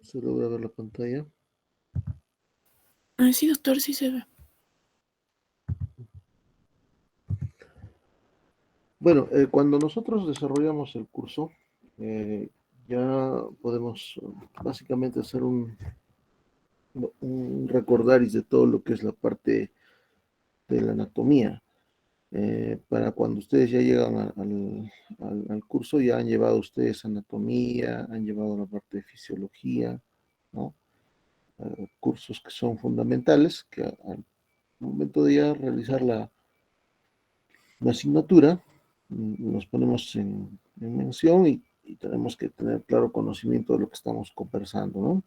¿Se logra ver la pantalla? Sí, doctor, sí se ve. Bueno, cuando nosotros desarrollamos el curso, ya podemos básicamente hacer un recordaris de todo lo que es la parte de la anatomía. Para cuando ustedes ya llegan al curso, ya han llevado ustedes anatomía, han llevado la parte de fisiología, ¿no? Cursos que son fundamentales, que al momento de ya realizar la asignatura, nos ponemos en mención y tenemos que tener claro conocimiento de lo que estamos conversando, ¿no?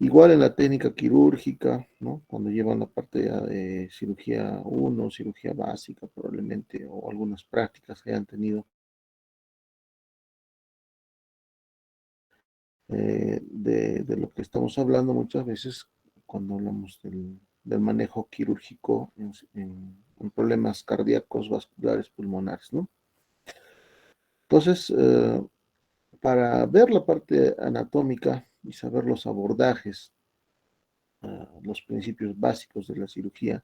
Igual en la técnica quirúrgica, ¿no? Cuando llevan la parte ya de cirugía 1, cirugía básica probablemente, o algunas prácticas que hayan tenido de lo que estamos hablando muchas veces cuando hablamos del manejo quirúrgico en problemas cardíacos, vasculares, pulmonares, ¿no? Entonces, para ver la parte anatómica y saber los abordajes, los principios básicos de la cirugía,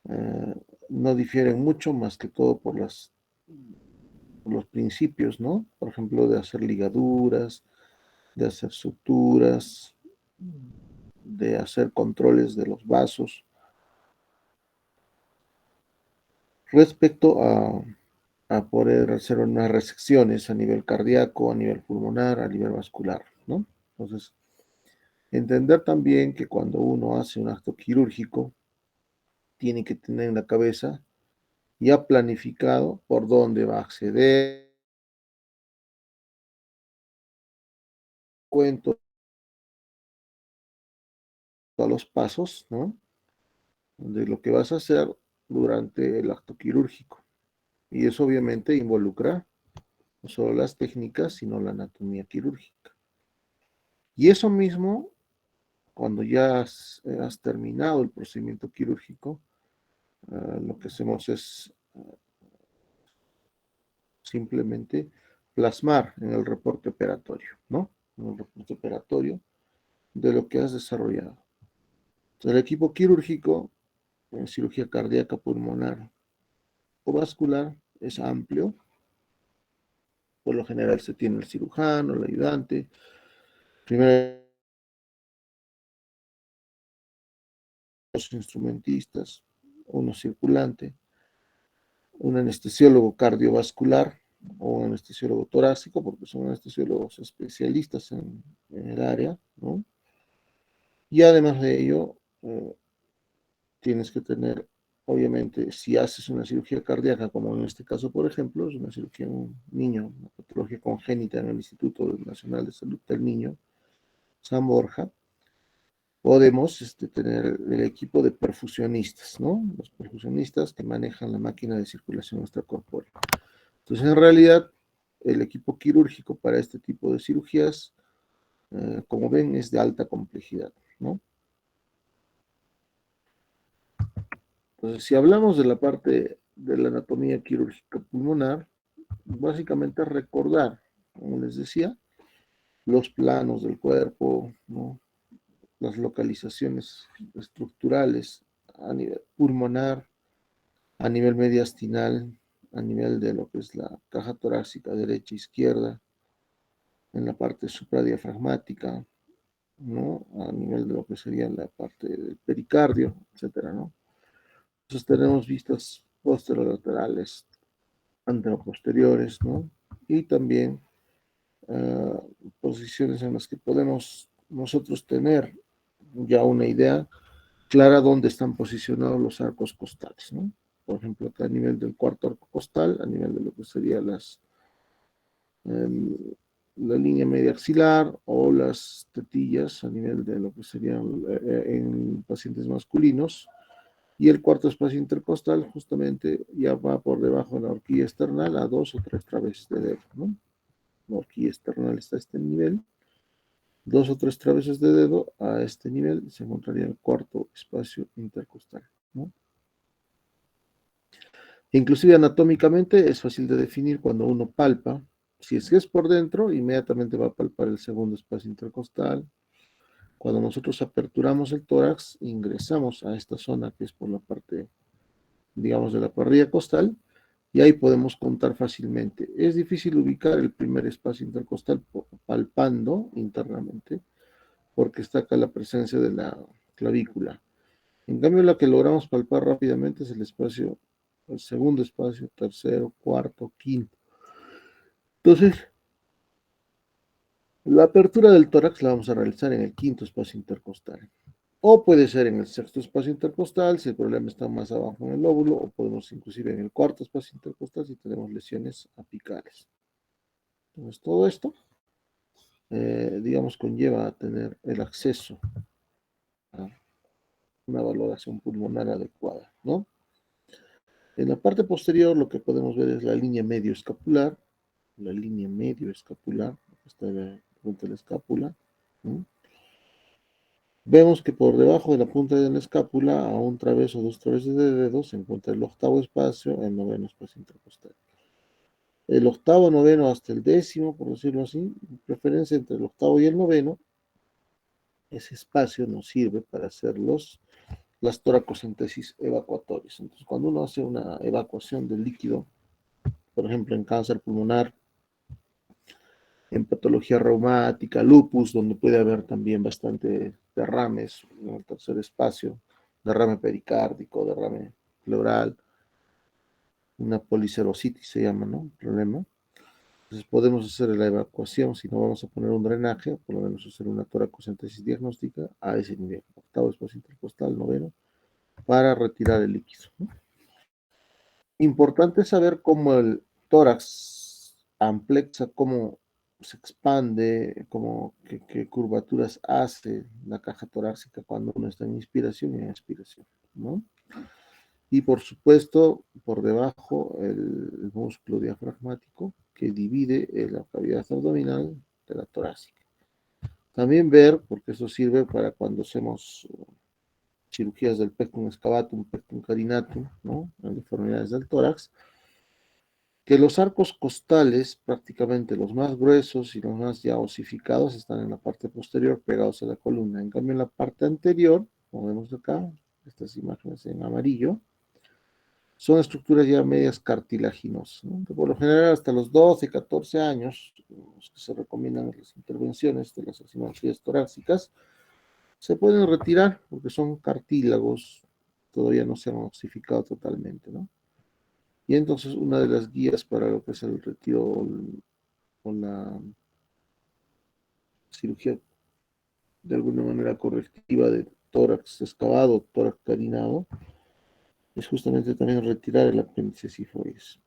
eh, no difieren mucho más que todo por los principios, ¿no? Por ejemplo, de hacer ligaduras, de hacer suturas, de hacer controles de los vasos. Respecto a poder hacer unas resecciones a nivel cardíaco, a nivel pulmonar, a nivel vascular, ¿no? Entonces, entender también que cuando uno hace un acto quirúrgico, tiene que tener en la cabeza ya planificado por dónde va a acceder, cuento todos los pasos, ¿no? De lo que vas a hacer durante el acto quirúrgico. Y eso obviamente involucra no solo las técnicas, sino la anatomía quirúrgica. Y eso mismo, cuando ya has terminado el procedimiento quirúrgico, lo que hacemos es simplemente plasmar en el reporte operatorio, ¿no? En el reporte operatorio de lo que has desarrollado. El equipo quirúrgico en cirugía cardíaca, pulmonar o vascular es amplio. Por lo general se tiene el cirujano, el ayudante, primero los instrumentistas, uno circulante, un anestesiólogo cardiovascular o un anestesiólogo torácico, porque son anestesiólogos especialistas en el área, ¿no? Y además de ello, tienes que tener, obviamente, si haces una cirugía cardíaca, como en este caso, por ejemplo, es una cirugía en un niño, una patología congénita en el Instituto Nacional de Salud del Niño, San Borja, podemos tener el equipo de perfusionistas, ¿no? Los perfusionistas que manejan la máquina de circulación extracorpórea. Entonces, en realidad, el equipo quirúrgico para este tipo de cirugías, como ven, es de alta complejidad, ¿no? Entonces, si hablamos de la parte de la anatomía quirúrgica pulmonar, básicamente recordar, como les decía, los planos del cuerpo, ¿no? Las localizaciones estructurales a nivel pulmonar, a nivel mediastinal, a nivel de lo que es la caja torácica derecha e izquierda, en la parte supradiafragmática, ¿no? A nivel de lo que sería la parte del pericardio, etcétera, ¿no? Entonces tenemos vistas posterolaterales, anteroposteriores, ¿no? Y también uh, posiciones en las que podemos nosotros tener ya una idea clara dónde están posicionados los arcos costales, ¿no? Por ejemplo, acá a nivel del cuarto arco costal, a nivel de lo que sería la línea media axilar o las tetillas a nivel de lo que serían en pacientes masculinos. Y el cuarto espacio intercostal justamente ya va por debajo de la horquilla external a 2 o 3 traveses de dedo, ¿no? La horquilla external está a este nivel, 2 o 3 traveses de dedo a este nivel se encontraría el cuarto espacio intercostal, ¿no? Inclusive anatómicamente es fácil de definir cuando uno palpa, Si es por dentro, inmediatamente va a palpar el segundo espacio intercostal. Cuando nosotros aperturamos el tórax, ingresamos a esta zona que es por la parte, digamos, de la parrilla costal, y ahí podemos contar fácilmente. Es difícil ubicar el primer espacio intercostal palpando internamente, porque está acá la presencia de la clavícula. En cambio, la que logramos palpar rápidamente es el espacio, el segundo espacio, tercero, cuarto, quinto. Entonces, la apertura del tórax la vamos a realizar en el quinto espacio intercostal. O puede ser en el sexto espacio intercostal, si el problema está más abajo en el lóbulo, o podemos inclusive en el cuarto espacio intercostal si tenemos lesiones apicales. Entonces, todo esto, digamos, conlleva a tener el acceso a una valoración pulmonar adecuada, ¿no? En la parte posterior lo que podemos ver es la línea medio escapular, está frente a la escápula, ¿no? Vemos que por debajo de la punta de la escápula, a un traveso o dos travesos de dedos, se encuentra el octavo espacio, el noveno espacio intercostal. El octavo, noveno hasta el décimo, por decirlo así, en preferencia entre el octavo y el noveno, ese espacio nos sirve para hacer las toracocentesis evacuatorias. Entonces, cuando uno hace una evacuación del líquido, por ejemplo, en cáncer pulmonar, en patología reumática, lupus, donde puede haber también bastante derrames en el tercer espacio, derrame pericárdico, derrame pleural, una policerositis se llama, ¿no? El problema. Entonces podemos hacer la evacuación, si no vamos a poner un drenaje, por lo menos hacer una toracocentesis diagnóstica a ese nivel, octavo espacio intercostal, noveno, para retirar el líquido, ¿no? Importante saber cómo el tórax amplexa, cómo se expande, qué curvaturas hace la caja torácica cuando uno está en inspiración y en expiración, ¿no? Y por supuesto, por debajo, el músculo diafragmático que divide la cavidad abdominal de la torácica. También ver, porque eso sirve para cuando hacemos cirugías del pectum excavatum, pectum carinatum, ¿no? En deformidades del tórax, que los arcos costales, prácticamente los más gruesos y los más ya osificados, están en la parte posterior pegados a la columna. En cambio, en la parte anterior, como vemos acá, estas imágenes en amarillo, son estructuras ya medias cartilaginosas, ¿no? Por lo general, hasta los 12, 14 años, los que se recomiendan las intervenciones de las asimetrías torácicas, se pueden retirar porque son cartílagos, todavía no se han osificado totalmente, ¿no? Y entonces una de las guías para lo que es el retiro o la cirugía de alguna manera correctiva de tórax excavado, tórax carinado, es justamente también retirar el apéndice sifoides.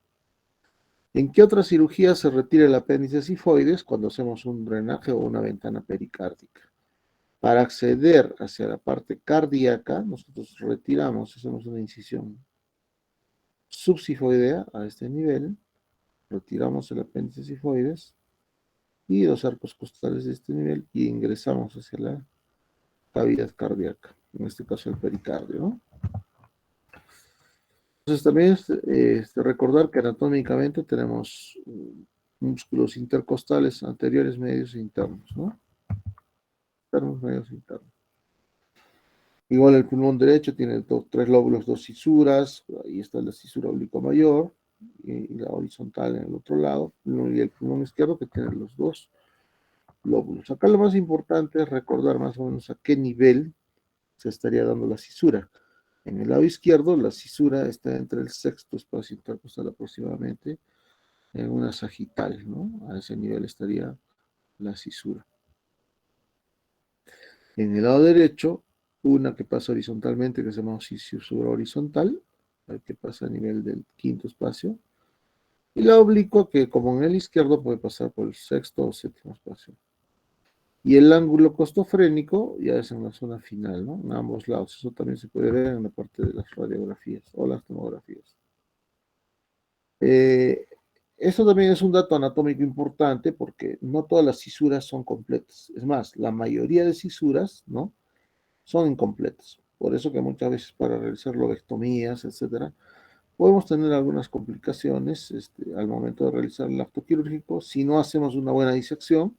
¿En qué otra cirugía se retira el apéndice sifoides? Cuando hacemos un drenaje o una ventana pericárdica. Para acceder hacia la parte cardíaca, nosotros retiramos, hacemos una incisión subsifoidea a este nivel, retiramos el apéndice sifoides y los arcos costales de este nivel y ingresamos hacia la cavidad cardíaca, en este caso el pericardio, ¿no? Entonces también es recordar que anatómicamente tenemos músculos intercostales anteriores, medios e internos, ¿no? Externos, medios e internos. Igual el pulmón derecho tiene tres lóbulos, dos cisuras, ahí está la cisura obliqua mayor y la horizontal en el otro lado, y el pulmón izquierdo que tiene los dos lóbulos. Acá lo más importante es recordar más o menos a qué nivel se estaría dando la cisura. En el lado izquierdo, la cisura está entre el sexto espacio intercostal aproximadamente, en una sagital, ¿no? A ese nivel estaría la cisura. En el lado derecho, una que pasa horizontalmente, que se llama cisura horizontal, que pasa a nivel del quinto espacio, y la oblicua, que como en el izquierdo puede pasar por el sexto o séptimo espacio. Y el ángulo costofrénico ya es en la zona final, ¿no? En ambos lados. Eso también se puede ver en la parte de las radiografías o las tomografías. Eh, Eso también es un dato anatómico importante porque no todas las cisuras son completas. Es más, la mayoría de cisuras, ¿no? Son incompletas. Por eso que muchas veces para realizar lobectomías, etcétera, podemos tener algunas complicaciones al momento de realizar el acto quirúrgico si no hacemos una buena disección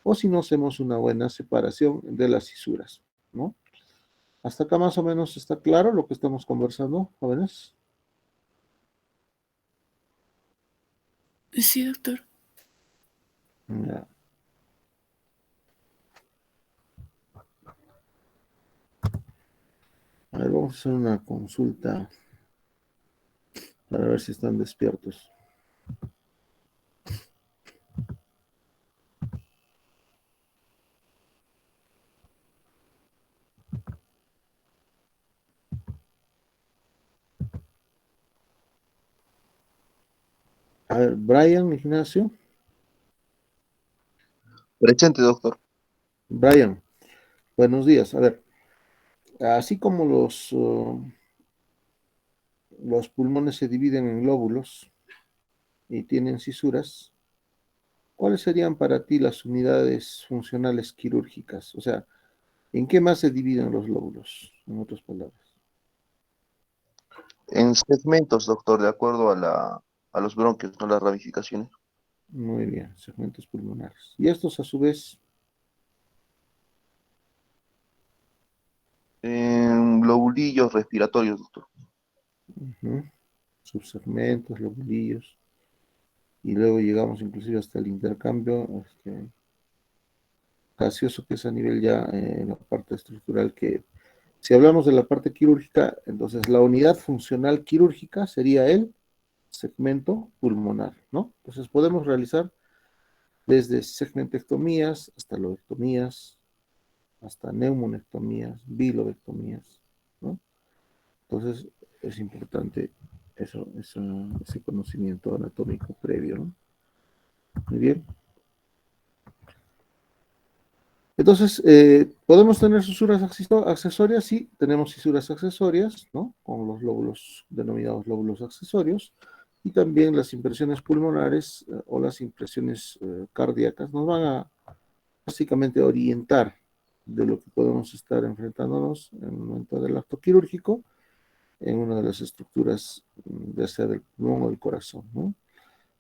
o si no hacemos una buena separación de las fisuras, ¿no? Hasta acá más o menos está claro lo que estamos conversando, jóvenes. Sí, doctor. Ya. A ver, vamos a hacer una consulta para ver si están despiertos. A ver, Brian, Ignacio. Presente, doctor. Brian, buenos días. A ver, así como los pulmones se dividen en lóbulos y tienen cisuras, ¿cuáles serían para ti las unidades funcionales quirúrgicas? O sea, ¿en qué más se dividen los lóbulos? En otras palabras. En segmentos, doctor, de acuerdo a los bronquios, no las ramificaciones. Muy bien, segmentos pulmonares. Y estos a su vez, En lobulillos respiratorios, doctor. ujú, subsegmentos, lobulillos, y luego llegamos inclusive hasta el intercambio gaseoso, que es a nivel ya en la parte estructural, que si hablamos de la parte quirúrgica, entonces la unidad funcional quirúrgica sería el segmento pulmonar, ¿no? Entonces podemos realizar desde segmentectomías hasta lobectomías, hasta neumonectomías, bilobectomías, ¿no? Entonces es importante ese conocimiento anatómico previo, ¿no? Muy bien. Entonces, ¿podemos tener fisuras accesorias? Sí, tenemos fisuras accesorias, ¿no? Con los lóbulos denominados lóbulos accesorios. Y también las impresiones pulmonares o las impresiones cardíacas nos van a básicamente orientar de lo que podemos estar enfrentándonos en el momento del acto quirúrgico en una de las estructuras, ya sea del pulmón o del corazón, ¿no?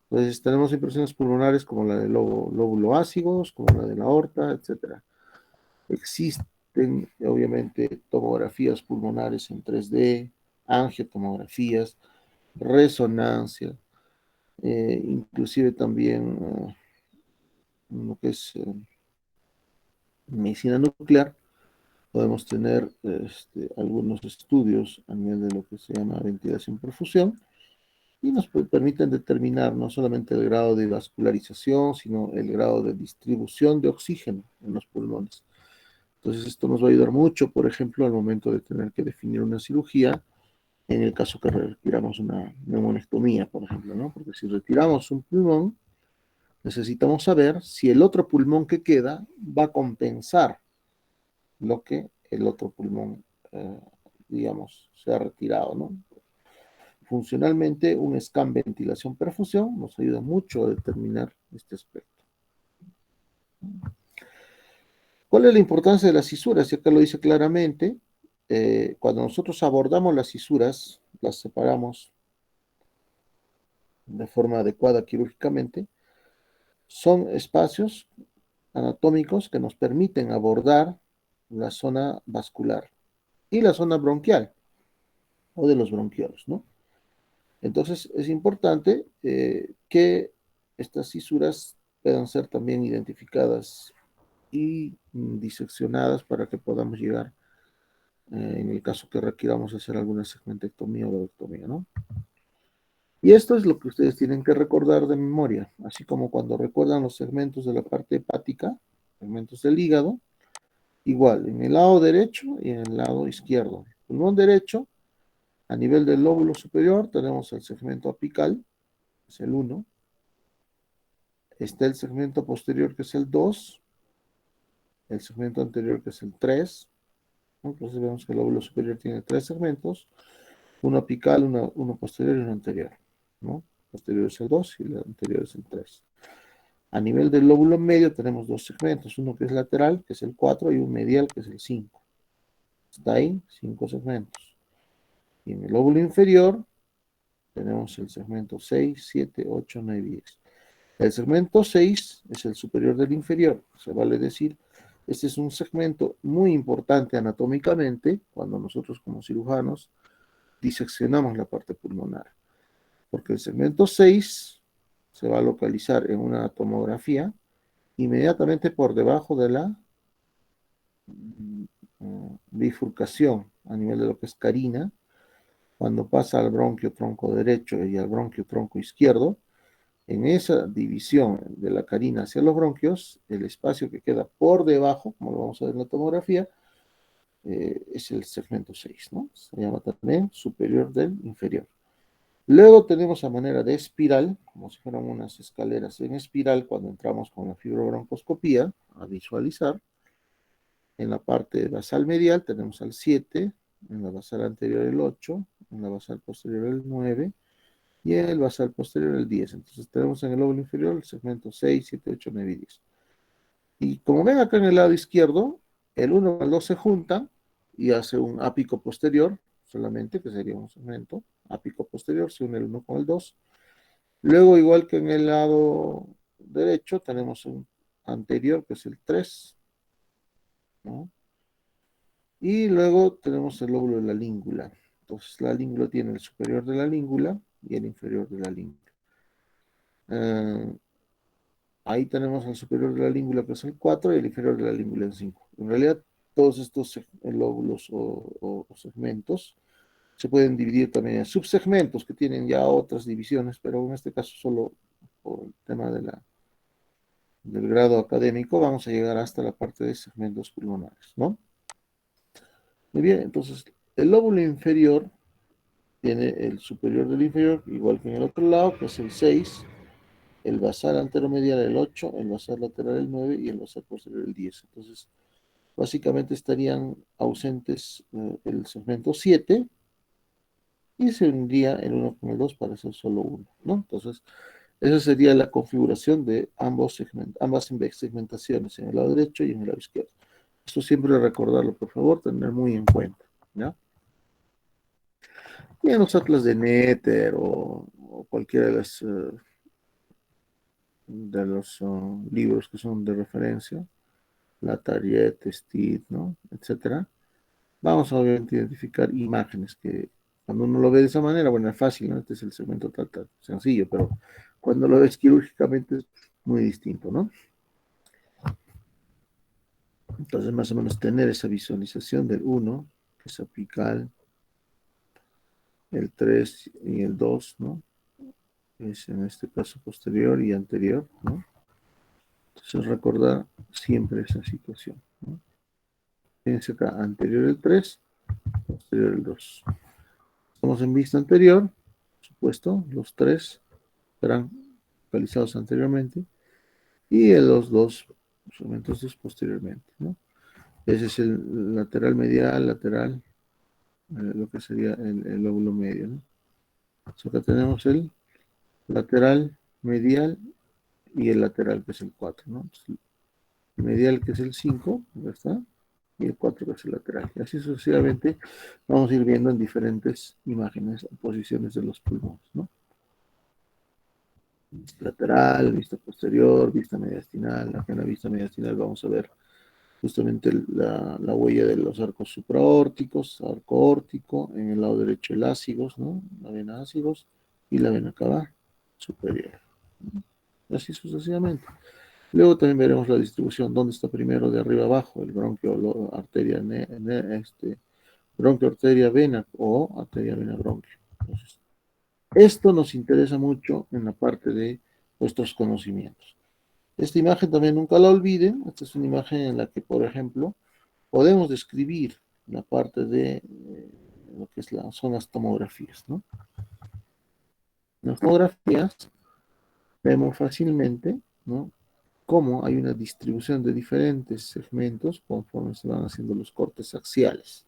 Entonces, tenemos impresiones pulmonares como la del lóbulo ácigos, como la de la aorta, etcétera. Existen, obviamente, tomografías pulmonares en 3D, angiotomografías, resonancia, inclusive también lo que es medicina nuclear. Podemos tener algunos estudios a nivel de lo que se llama ventilación-perfusión y nos permiten determinar no solamente el grado de vascularización, sino el grado de distribución de oxígeno en los pulmones. Entonces, esto nos va a ayudar mucho, por ejemplo, al momento de tener que definir una cirugía, en el caso que retiramos una neumonectomía, por ejemplo, ¿no? Porque si retiramos un pulmón, necesitamos saber si el otro pulmón que queda va a compensar lo que el otro pulmón, digamos, se ha retirado, ¿no? Funcionalmente, un scan ventilación-perfusión nos ayuda mucho a determinar este aspecto. ¿Cuál es la importancia de las cisuras? Y acá lo dice claramente, cuando nosotros abordamos las cisuras, las separamos de forma adecuada quirúrgicamente, son espacios anatómicos que nos permiten abordar la zona vascular y la zona bronquial o de los bronquiolos, ¿no? Entonces es importante que estas cisuras puedan ser también identificadas y diseccionadas para que podamos llegar en el caso que requiramos hacer alguna segmentectomía o lobectomía, ¿no? Y esto es lo que ustedes tienen que recordar de memoria, así como cuando recuerdan los segmentos de la parte hepática, segmentos del hígado, igual en el lado derecho y en el lado izquierdo. El pulmón derecho, a nivel del lóbulo superior, tenemos el segmento apical, es el 1, está el segmento posterior, que es el 2, el segmento anterior, que es el 3, ¿no? Entonces vemos que el lóbulo superior tiene 3 segmentos, uno apical, uno posterior y uno anterior, ¿no? Posterior es el 2 y el anterior es el 3. A nivel del lóbulo medio tenemos 2 segmentos, uno que es lateral, que es el 4, y un medial, que es el 5. Está ahí, 5 segmentos. Y en el lóbulo inferior tenemos el segmento 6, 7, 8, 9 y 10. El segmento 6 es el superior del inferior, se vale decir, este es un segmento muy importante anatómicamente cuando nosotros como cirujanos diseccionamos la parte pulmonar, porque el segmento 6 se va a localizar en una tomografía inmediatamente por debajo de la bifurcación a nivel de lo que es carina, cuando pasa al bronquio tronco derecho y al bronquio tronco izquierdo. En esa división de la carina hacia los bronquios, el espacio que queda por debajo, como lo vamos a ver en la tomografía, es el segmento 6, ¿no? Se llama también superior del inferior. Luego tenemos a manera de espiral, como si fueran unas escaleras en espiral, cuando entramos con la fibrobroncoscopía a visualizar. En la parte basal medial tenemos al 7, en la basal anterior el 8, en la basal posterior el 9 y en el basal posterior el 10. Entonces tenemos en el lóbulo inferior el segmento 6, 7, 8, 9 y 10. Y como ven acá en el lado izquierdo, el 1 al 2 se juntan y hace un ápico posterior, solamente, que sería un segmento ápico posterior, se une el 1 con el 2. Luego, igual que en el lado derecho, tenemos un anterior, que es el 3, ¿no? Y luego tenemos el lóbulo de la língula. Entonces, la língula tiene el superior de la língula y el inferior de la língula. Ahí tenemos el superior de la língula, que es el 4, y el inferior de la língula, el 5. En realidad, todos estos lóbulos o segmentos se pueden dividir también en subsegmentos que tienen ya otras divisiones, pero en este caso solo por el tema del grado académico vamos a llegar hasta la parte de segmentos pulmonares, ¿no? Muy bien, entonces el lóbulo inferior tiene el superior del inferior, igual que en el otro lado, que es el 6, el basal anteromedial el 8, el basal lateral el 9 y el basal posterior el 10. Entonces, básicamente estarían ausentes el segmento 7 y se uniría el 1 con el 2 para ser solo uno, ¿no? Entonces, esa sería la configuración de ambas segmentaciones, en el lado derecho y en el lado izquierdo. Esto siempre recordarlo, por favor, tener muy en cuenta, ¿ya? Y en los atlas de Netter o cualquiera de los libros que son de referencia, la Tariet, Steed, ¿no? Etcétera. Vamos a obviamente identificar imágenes que cuando uno lo ve de esa manera, bueno, es fácil, ¿no? Este es el segmento tal, sencillo, pero cuando lo ves quirúrgicamente es muy distinto, ¿no? Entonces, más o menos tener esa visualización del 1, que es apical, el 3 y el 2, ¿no? Es en este caso posterior y anterior, ¿no? Entonces, recordar siempre esa situación, ¿no? Fíjense acá, anterior el 3, posterior el 2. Estamos en vista anterior, por supuesto, los 3 serán localizados anteriormente y los 2 entonces posteriormente, ¿no? Ese es el lateral medial, lateral, lo que sería el lóbulo medio, ¿no? So, acá tenemos el lateral medial y el lateral que es el 4, ¿no? Entonces, el medial que es el 5, ¿ya está? Y el 4 que es el lateral. Y así sucesivamente vamos a ir viendo en diferentes imágenes posiciones de los pulmones, ¿no? Lateral, vista posterior, vista mediastinal. Acá en la vista mediastinal vamos a ver justamente la huella de los arcos supraórticos, arco órtico, en el lado derecho el ácigos, ¿no? La vena ácigos y la vena cava superior. Así sucesivamente. Luego también veremos la distribución, dónde está primero de arriba abajo, el bronquio, arteria, bronquio, arteria, vena o arteria, vena, bronquio. Entonces, esto nos interesa mucho en la parte de nuestros conocimientos. Esta imagen también nunca la olviden. Esta es una imagen en la que, por ejemplo, podemos describir la parte de lo que son las tomografías, ¿no? En las tomografías vemos fácilmente, ¿no?, cómo hay una distribución de diferentes segmentos conforme se van haciendo los cortes axiales.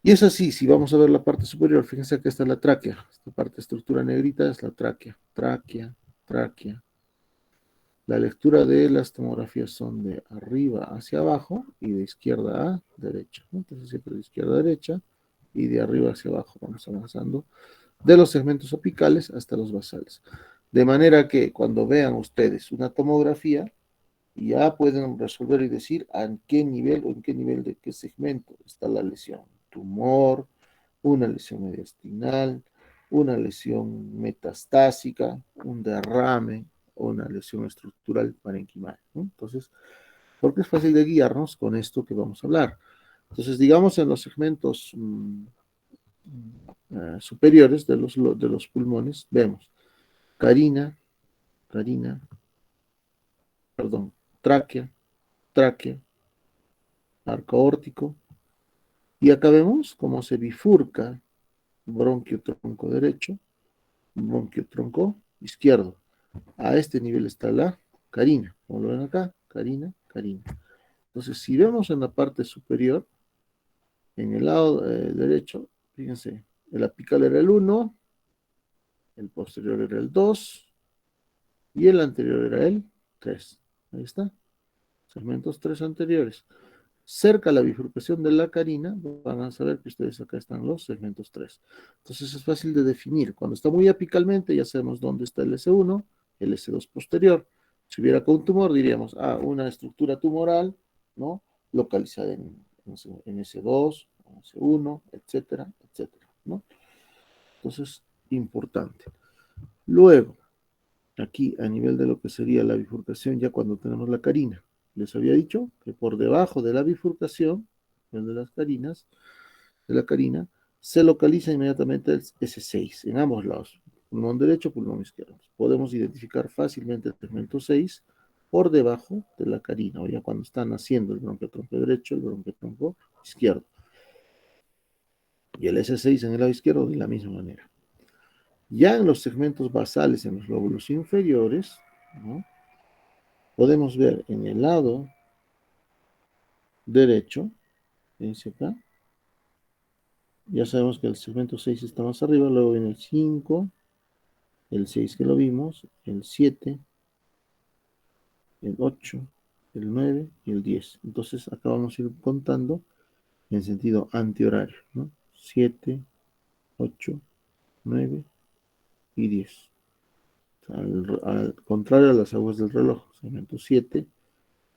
Y es así, si vamos a ver la parte superior, fíjense que esta es la tráquea, esta parte de estructura negrita es la tráquea, tráquea, tráquea. La lectura de las tomografías son de arriba hacia abajo y de izquierda a derecha, ¿no? Entonces siempre de izquierda a derecha y de arriba hacia abajo vamos avanzando de los segmentos apicales hasta los basales. De manera que cuando vean ustedes una tomografía, ya pueden resolver y decir en qué nivel o en qué nivel de qué segmento está la lesión. Tumor, una lesión mediastinal, una lesión metastásica, un derrame o una lesión estructural parenquimal, ¿no? Entonces, porque es fácil de guiarnos con esto que vamos a hablar. Entonces, digamos en los segmentos superiores de los pulmones, vemos carina, carina, perdón, tráquea, tráquea, arco aórtico, y acá vemos cómo se bifurca bronquio tronco derecho, bronquio tronco izquierdo. A este nivel está la carina, como lo ven acá, carina, carina. Entonces, si vemos en la parte superior, en el lado derecho, fíjense, el apical era el 1, el posterior era el 2 y el anterior era el 3. Ahí está, segmentos 3 anteriores. Cerca a la bifurcación de la carina, van a saber que ustedes acá están los segmentos 3. Entonces es fácil de definir. Cuando está muy apicalmente, ya sabemos dónde está el S1, el S2 posterior. Si hubiera acá un tumor, diríamos, una estructura tumoral, ¿no? Localizada en S2, S1, etcétera, etcétera, ¿no? Entonces, importante. Luego, aquí a nivel de lo que sería la bifurcación, ya cuando tenemos la carina, les había dicho que por debajo de la bifurcación, de las carinas, de la carina, se localiza inmediatamente el S6 en ambos lados, pulmón derecho, pulmón izquierdo. Podemos identificar fácilmente el segmento 6 por debajo de la carina, o ya cuando está naciendo el bronquiotronco derecho, el bronquiotronco izquierdo. Y el S6 en el lado izquierdo de la misma manera. Ya en los segmentos basales, en los lóbulos inferiores, ¿no? Podemos ver en el lado derecho, fíjense acá, ya sabemos que el segmento 6 está más arriba, luego viene el 5, el 6 que lo vimos, el 7, el 8, el 9 y el 10. Entonces acá vamos a ir contando en sentido antihorario, ¿no? 7, 8, 9 y 10. Al contrario a las aguas del reloj, segmento 7,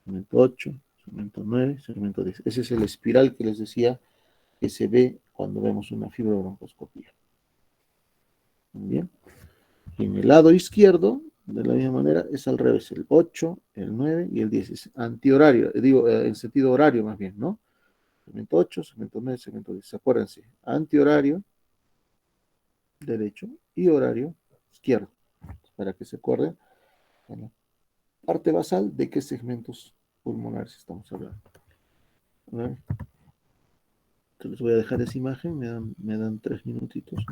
segmento 8, segmento 9, segmento 10. Ese es el espiral que les decía que se ve cuando vemos una fibrobroncoscopía. Bien. Y en el lado izquierdo, de la misma manera, es al revés, el 8, el 9 y el 10. Es antihorario, digo, en sentido horario más bien, ¿no? Segmento 8, segmento 9, segmento 10. Acuérdense, antihorario derecho y horario izquierdo, para que se acuerden en la parte basal de qué segmentos pulmonares estamos hablando. A ver, les voy a dejar esa imagen, me dan 3 minutitos.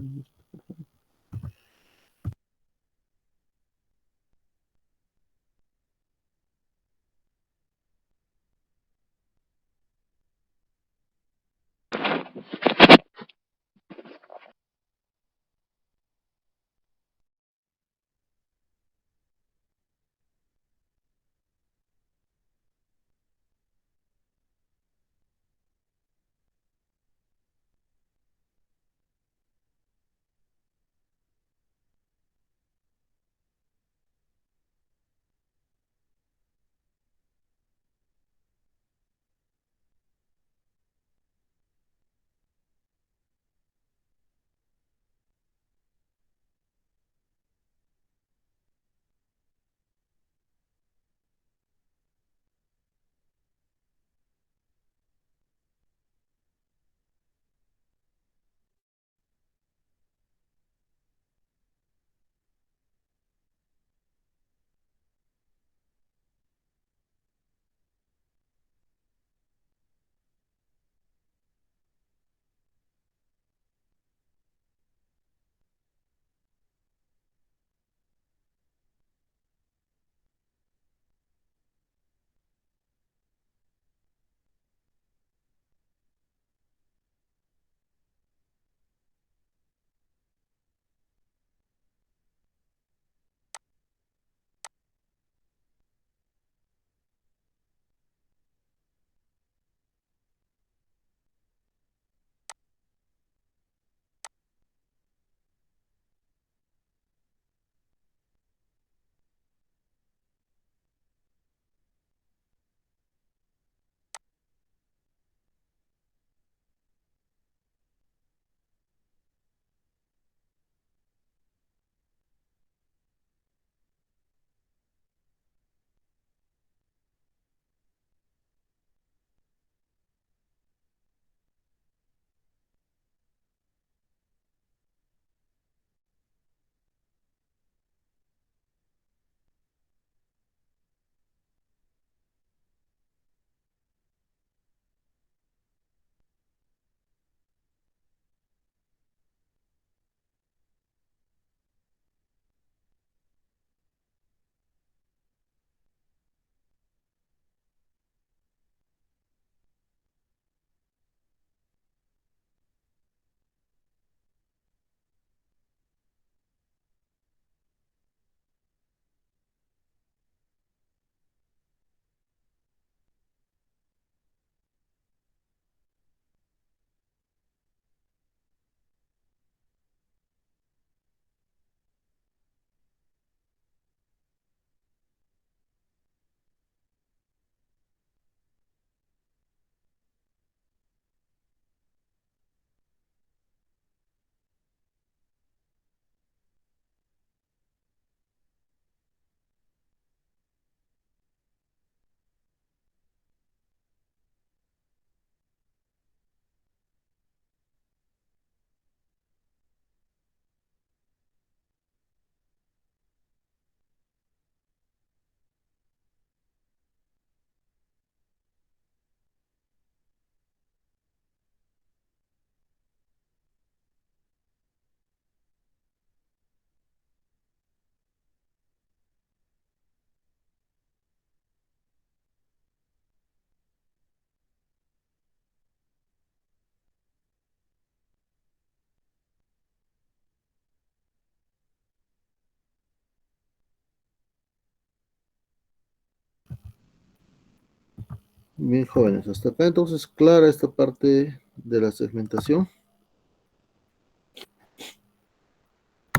Bien, jóvenes, hasta acá entonces clara esta parte de la segmentación.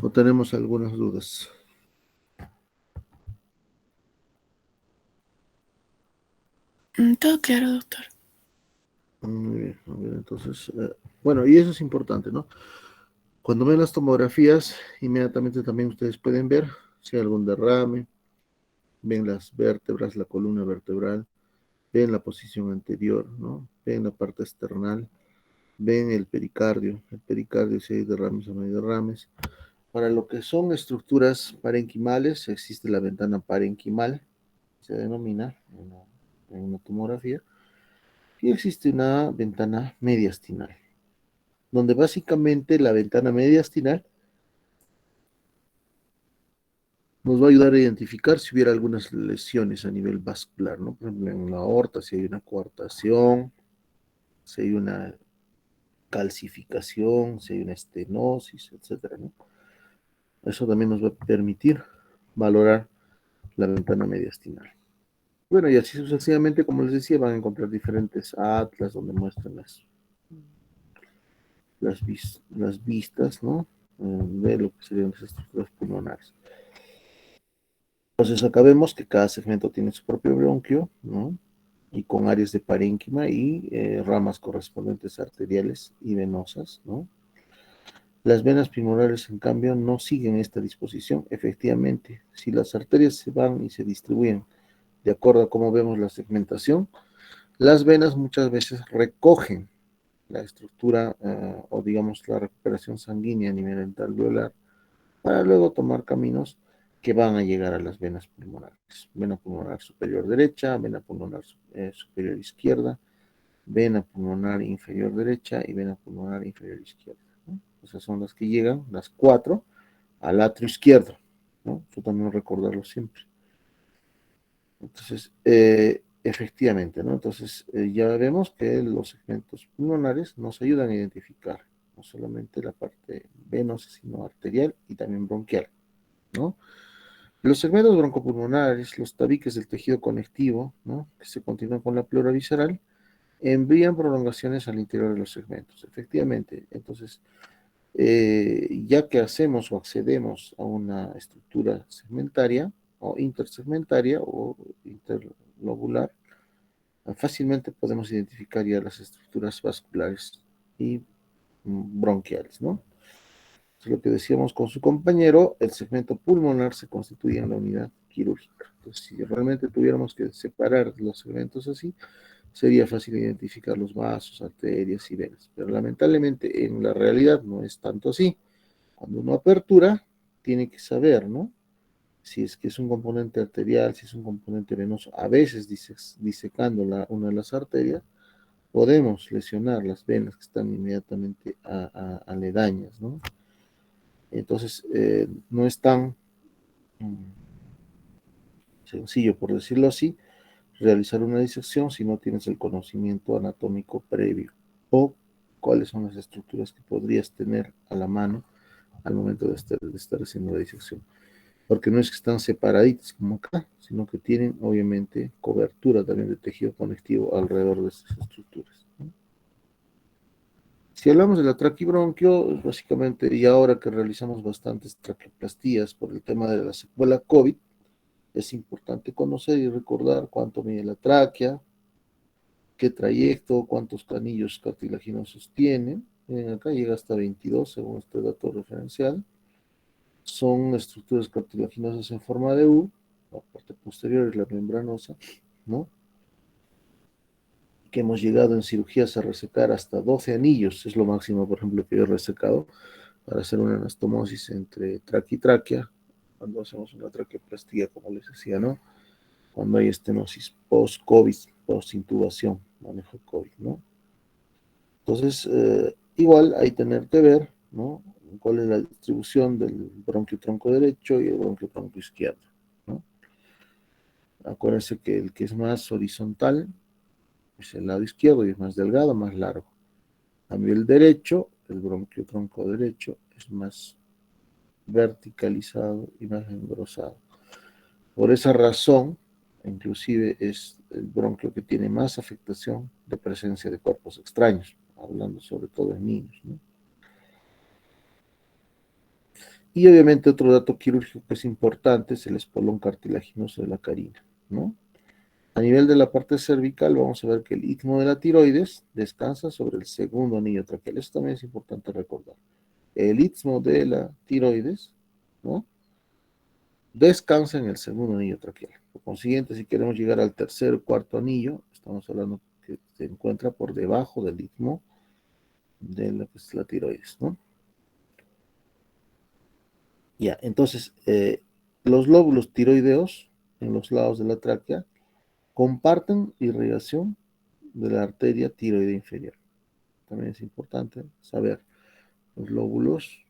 ¿O tenemos algunas dudas? Todo claro, doctor. Muy bien, a ver, entonces, bueno, y eso es importante, ¿no? Cuando ven las tomografías, inmediatamente también ustedes pueden ver si hay algún derrame, ven las vértebras, la columna vertebral, ven la posición anterior, ¿no? Ven la parte external, ven el pericardio si hay derrames o no hay derrames. Para lo que son estructuras parenquimales, existe la ventana parenquimal, se denomina en una tomografía, y existe una ventana mediastinal, donde básicamente la ventana mediastinal nos va a ayudar a identificar si hubiera algunas lesiones a nivel vascular, ¿no? Por ejemplo, en la aorta, si hay una coartación, si hay una calcificación, si hay una estenosis, etcétera, ¿no? Eso también nos va a permitir valorar la ventana mediastinal. Bueno, y así sucesivamente, como les decía, van a encontrar diferentes atlas donde muestran las vistas, ¿no? De lo que serían las estructuras pulmonares. Entonces, acá vemos que cada segmento tiene su propio bronquio, ¿no? Y con áreas de parénquima y ramas correspondientes arteriales y venosas, ¿no? Las venas pulmonares, en cambio, no siguen esta disposición. Efectivamente, si las arterias se van y se distribuyen de acuerdo a cómo vemos la segmentación, las venas muchas veces recogen la estructura o digamos la recuperación sanguínea a nivel alveolar para luego tomar caminos que van a llegar a las venas pulmonares. Vena pulmonar superior derecha, vena pulmonar superior izquierda, vena pulmonar inferior derecha y vena pulmonar inferior izquierda, ¿no? Esas son las que llegan, las cuatro, al atrio izquierdo, ¿no? Eso también recordarlo siempre. Entonces, efectivamente, ¿no? Entonces, ya vemos que los segmentos pulmonares nos ayudan a identificar no solamente la parte venosa, sino arterial y también bronquial, ¿no? Los segmentos broncopulmonares, los tabiques del tejido conectivo, ¿no? Que se continúan con la pleura visceral, envían prolongaciones al interior de los segmentos. Efectivamente, entonces, ya que hacemos o accedemos a una estructura segmentaria o intersegmentaria o interlobular, fácilmente podemos identificar ya las estructuras vasculares y bronquiales, ¿no? Es lo que decíamos con su compañero, el segmento pulmonar se constituye en la unidad quirúrgica. Entonces, si realmente tuviéramos que separar los segmentos así, sería fácil identificar los vasos, arterias y venas. Pero lamentablemente en la realidad no es tanto así. Cuando uno apertura, tiene que saber, ¿no? Si es que es un componente arterial, si es un componente venoso. A veces, disecando una de las arterias, podemos lesionar las venas que están inmediatamente aledañas, ¿no? Entonces, no es tan sencillo, por decirlo así, realizar una disección si no tienes el conocimiento anatómico previo o cuáles son las estructuras que podrías tener a la mano al momento de estar haciendo la disección. Porque no es que están separaditas como acá, sino que tienen obviamente cobertura también de tejido conectivo alrededor de estas estructuras, ¿no? Si hablamos de la traquibronquio, básicamente, y ahora que realizamos bastantes traqueoplastías por el tema de la secuela COVID, es importante conocer y recordar cuánto mide la tráquea, qué trayecto, cuántos canillos cartilaginosos tiene. Miren, acá llega hasta 22 según este dato referencial. Son estructuras cartilaginosas en forma de U, la parte posterior es la membranosa, ¿no? Que hemos llegado en cirugías a resecar hasta 12 anillos, es lo máximo, por ejemplo, que yo he resecado para hacer una anastomosis entre tráquea y tráquea, cuando hacemos una traqueoplastía, como les decía, ¿no? Cuando hay estenosis post-COVID, post-intubación, manejo COVID, ¿no? Entonces, igual hay tener que ver, ¿no? Cuál es la distribución del bronquio tronco derecho y el bronquio tronco izquierdo, ¿no? Acuérdense que el que es más horizontal es el lado izquierdo y es más delgado, más largo. A nivel derecho, el bronquio tronco derecho es más verticalizado y más engrosado. Por esa razón, inclusive es el bronquio que tiene más afectación de presencia de cuerpos extraños, hablando sobre todo en niños, ¿no? Y obviamente otro dato quirúrgico que es importante es el espolón cartilaginoso de la carina, ¿no? A nivel de la parte cervical vamos a ver que el istmo de la tiroides descansa sobre el segundo anillo traqueal. Eso también es importante recordar. El istmo de la tiroides, ¿no?, descansa en el segundo anillo traqueal. Por consiguiente, si queremos llegar al tercer o cuarto anillo, estamos hablando que se encuentra por debajo del istmo de lo que es la tiroides, ¿no? Ya, entonces, los lóbulos tiroideos en los lados de la tráquea comparten irrigación de la arteria tiroide inferior. También es importante saber, los lóbulos,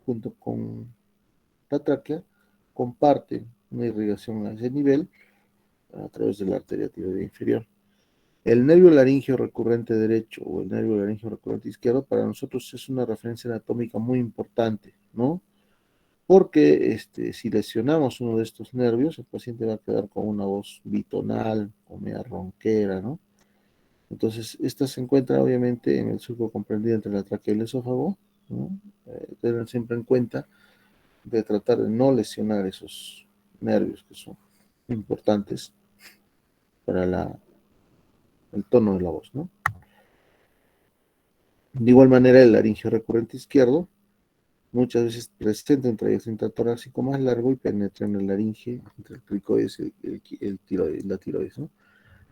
junto con la tráquea, comparten una irrigación a ese nivel a través de la arteria tiroide inferior. El nervio laringio recurrente derecho o el nervio laringio recurrente izquierdo para nosotros es una referencia anatómica muy importante, ¿no? Porque si lesionamos uno de estos nervios, el paciente va a quedar con una voz bitonal o media ronquera, ¿no? Entonces, esta se encuentra obviamente en el surco comprendido entre la tráquea y el esófago, ¿no? Tener siempre en cuenta de tratar de no lesionar esos nervios que son importantes para el tono de la voz, ¿no? De igual manera, el laringio recurrente izquierdo muchas veces presenta un trayecto intratorácico más largo y penetra en el laringe entre el cricoides y la tiroides, ¿no?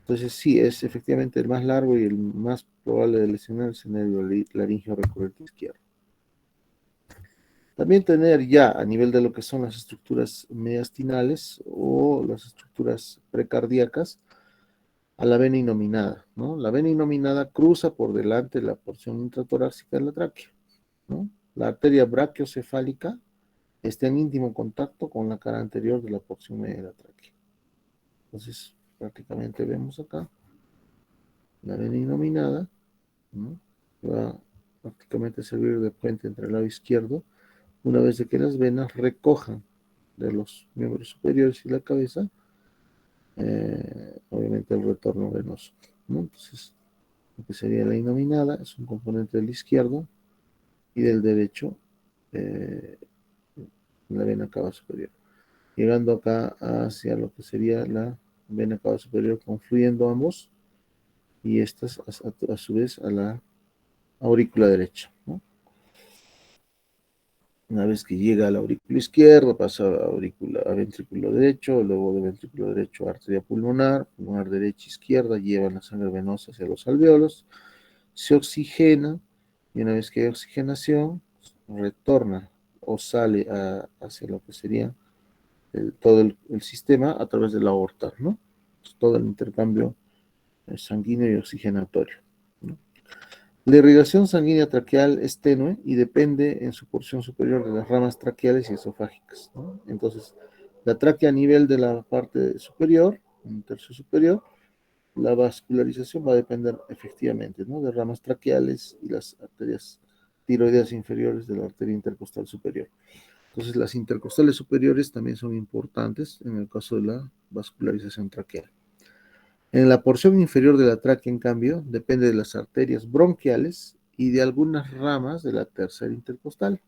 Entonces, sí, es efectivamente el más largo y el más probable de lesionar es el nervio laringio recurrente izquierdo. También tener ya a nivel de lo que son las estructuras mediastinales o las estructuras precardíacas a la vena inominada, ¿no? La vena inominada cruza por delante la porción intratorácica de la tráquea, ¿no? La arteria brachiocefálica está en íntimo contacto con la cara anterior de la porción media de la tráquea. Entonces, prácticamente vemos acá la vena inominada, ¿no?, que va prácticamente a servir de puente entre el lado izquierdo, una vez de que las venas recojan de los miembros superiores y la cabeza, obviamente el retorno venoso, ¿no? Entonces, lo que sería la inominada es un componente del izquierdo y del derecho, la vena cava superior. Llegando acá hacia lo que sería la vena cava superior, confluyendo ambos, y estas a su vez a la aurícula derecha, ¿no? Una vez que llega a la aurícula izquierda, pasa a ventrículo derecho, luego de ventrículo derecho a arteria pulmonar, pulmonar derecha, izquierda, lleva la sangre venosa hacia los alvéolos, se oxigena, y una vez que hay oxigenación, retorna o sale hacia lo que sería todo el sistema a través de la aorta, ¿no? Todo el intercambio sanguíneo y oxigenatorio, ¿no? La irrigación sanguínea traqueal es tenue y depende en su porción superior de las ramas traqueales y esofágicas, ¿no? Entonces, la tráquea a nivel de la parte superior, un tercio superior, la vascularización va a depender efectivamente, ¿no?, de ramas traqueales y las arterias tiroideas inferiores de la arteria intercostal superior. Entonces, las intercostales superiores también son importantes en el caso de la vascularización traqueal. En la porción inferior de la tráquea, en cambio, depende de las arterias bronquiales y de algunas ramas de la tercera intercostal.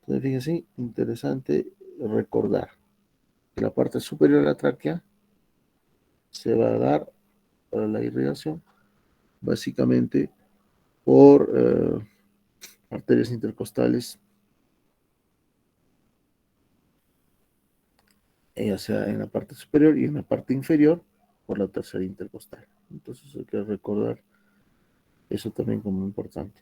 Entonces, fíjense, interesante recordar que la parte superior de la tráquea se va a dar para la irrigación básicamente por arterias intercostales, ya sea en la parte superior y en la parte inferior por la tercera intercostal. Entonces hay que recordar eso también como importante.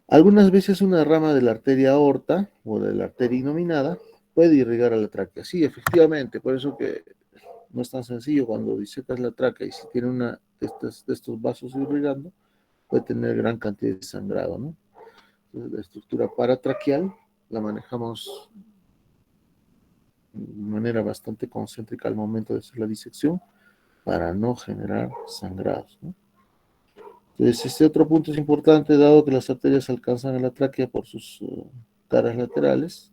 Algunas veces una rama de la arteria aorta o de la arteria inominada puede irrigar a la tráquea. Sí, efectivamente, por eso que no es tan sencillo cuando disecas la tráquea y si tiene una de estos vasos irrigando, puede tener gran cantidad de sangrado, ¿no? Entonces, la estructura paratraqueal la manejamos de manera bastante concéntrica al momento de hacer la disección para no generar sangrados, ¿no? Entonces, este otro punto es importante, dado que las arterias alcanzan a la tráquea por sus caras laterales,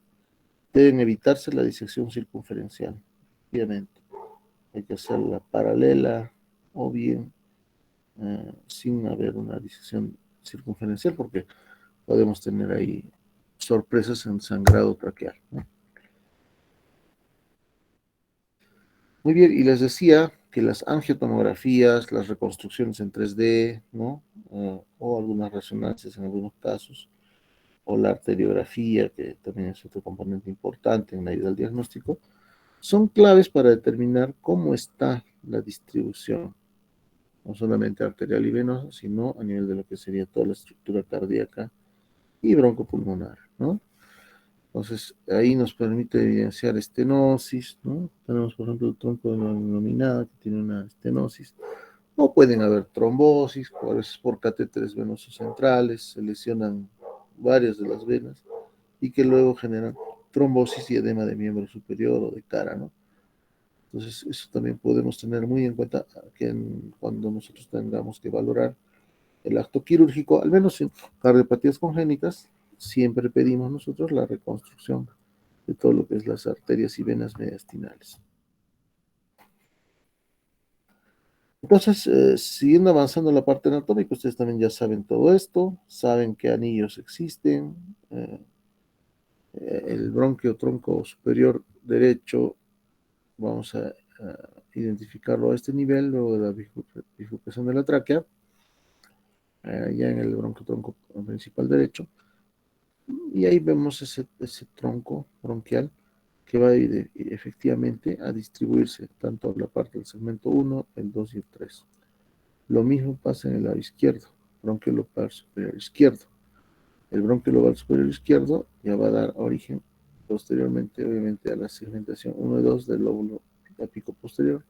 deben evitarse la disección circunferencial, obviamente. hay que hacerla paralela o bien sin haber una disección circunferencial, porque podemos tener ahí sorpresas en sangrado traqueal, ¿no? Muy bien, y les decía que las angiotomografías, las reconstrucciones en 3D, ¿no? O algunas resonancias en algunos casos, o la arteriografía, que también es otro componente importante en la ayuda al diagnóstico, son claves para determinar cómo está la distribución, no solamente arterial y venosa, sino a nivel de lo que sería toda la estructura cardíaca y broncopulmonar, ¿no? Entonces, ahí nos permite evidenciar estenosis, ¿no? Tenemos, por ejemplo, el tronco de la nominada que tiene una estenosis, o pueden haber trombosis, a veces por catéteres venosos centrales, se lesionan varias de las venas y que luego generan trombosis y edema de miembro superior o de cara, ¿no? Entonces, eso también podemos tener muy en cuenta cuando nosotros tengamos que valorar el acto quirúrgico, al menos en cardiopatías congénitas, siempre pedimos nosotros la reconstrucción de todo lo que es las arterias y venas mediastinales. Entonces, siguiendo avanzando en la parte anatómica, ustedes también ya saben todo esto, saben qué anillos existen, el bronquio tronco superior derecho, vamos a identificarlo a este nivel, luego de la bifurcación de la tráquea, ya en el bronquio tronco principal derecho, y ahí vemos ese tronco bronquial que va a ir efectivamente a distribuirse tanto a la parte del segmento 1, el 2 y el 3. Lo mismo pasa en el lado izquierdo, bronquio lobar superior izquierdo. El bronquio lobar superior izquierdo ya va a dar origen posteriormente, obviamente, a la segmentación 1 y 2 del lóbulo apico posterior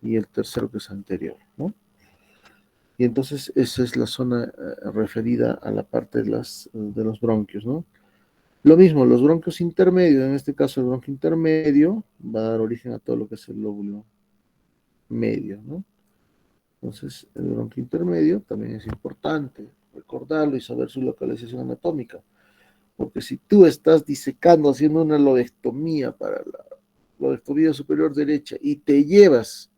y el tercero que es anterior, ¿no? Y entonces esa es la zona referida a la parte de los bronquios, ¿no? Lo mismo, los bronquios intermedios, en este caso el bronquio intermedio, va a dar origen a todo lo que es el lóbulo medio, ¿no? Entonces, el bronquio intermedio también es importante recordarlo y saber su localización anatómica, porque si tú estás disecando, haciendo una lobectomía para la lobectomía superior derecha y te llevas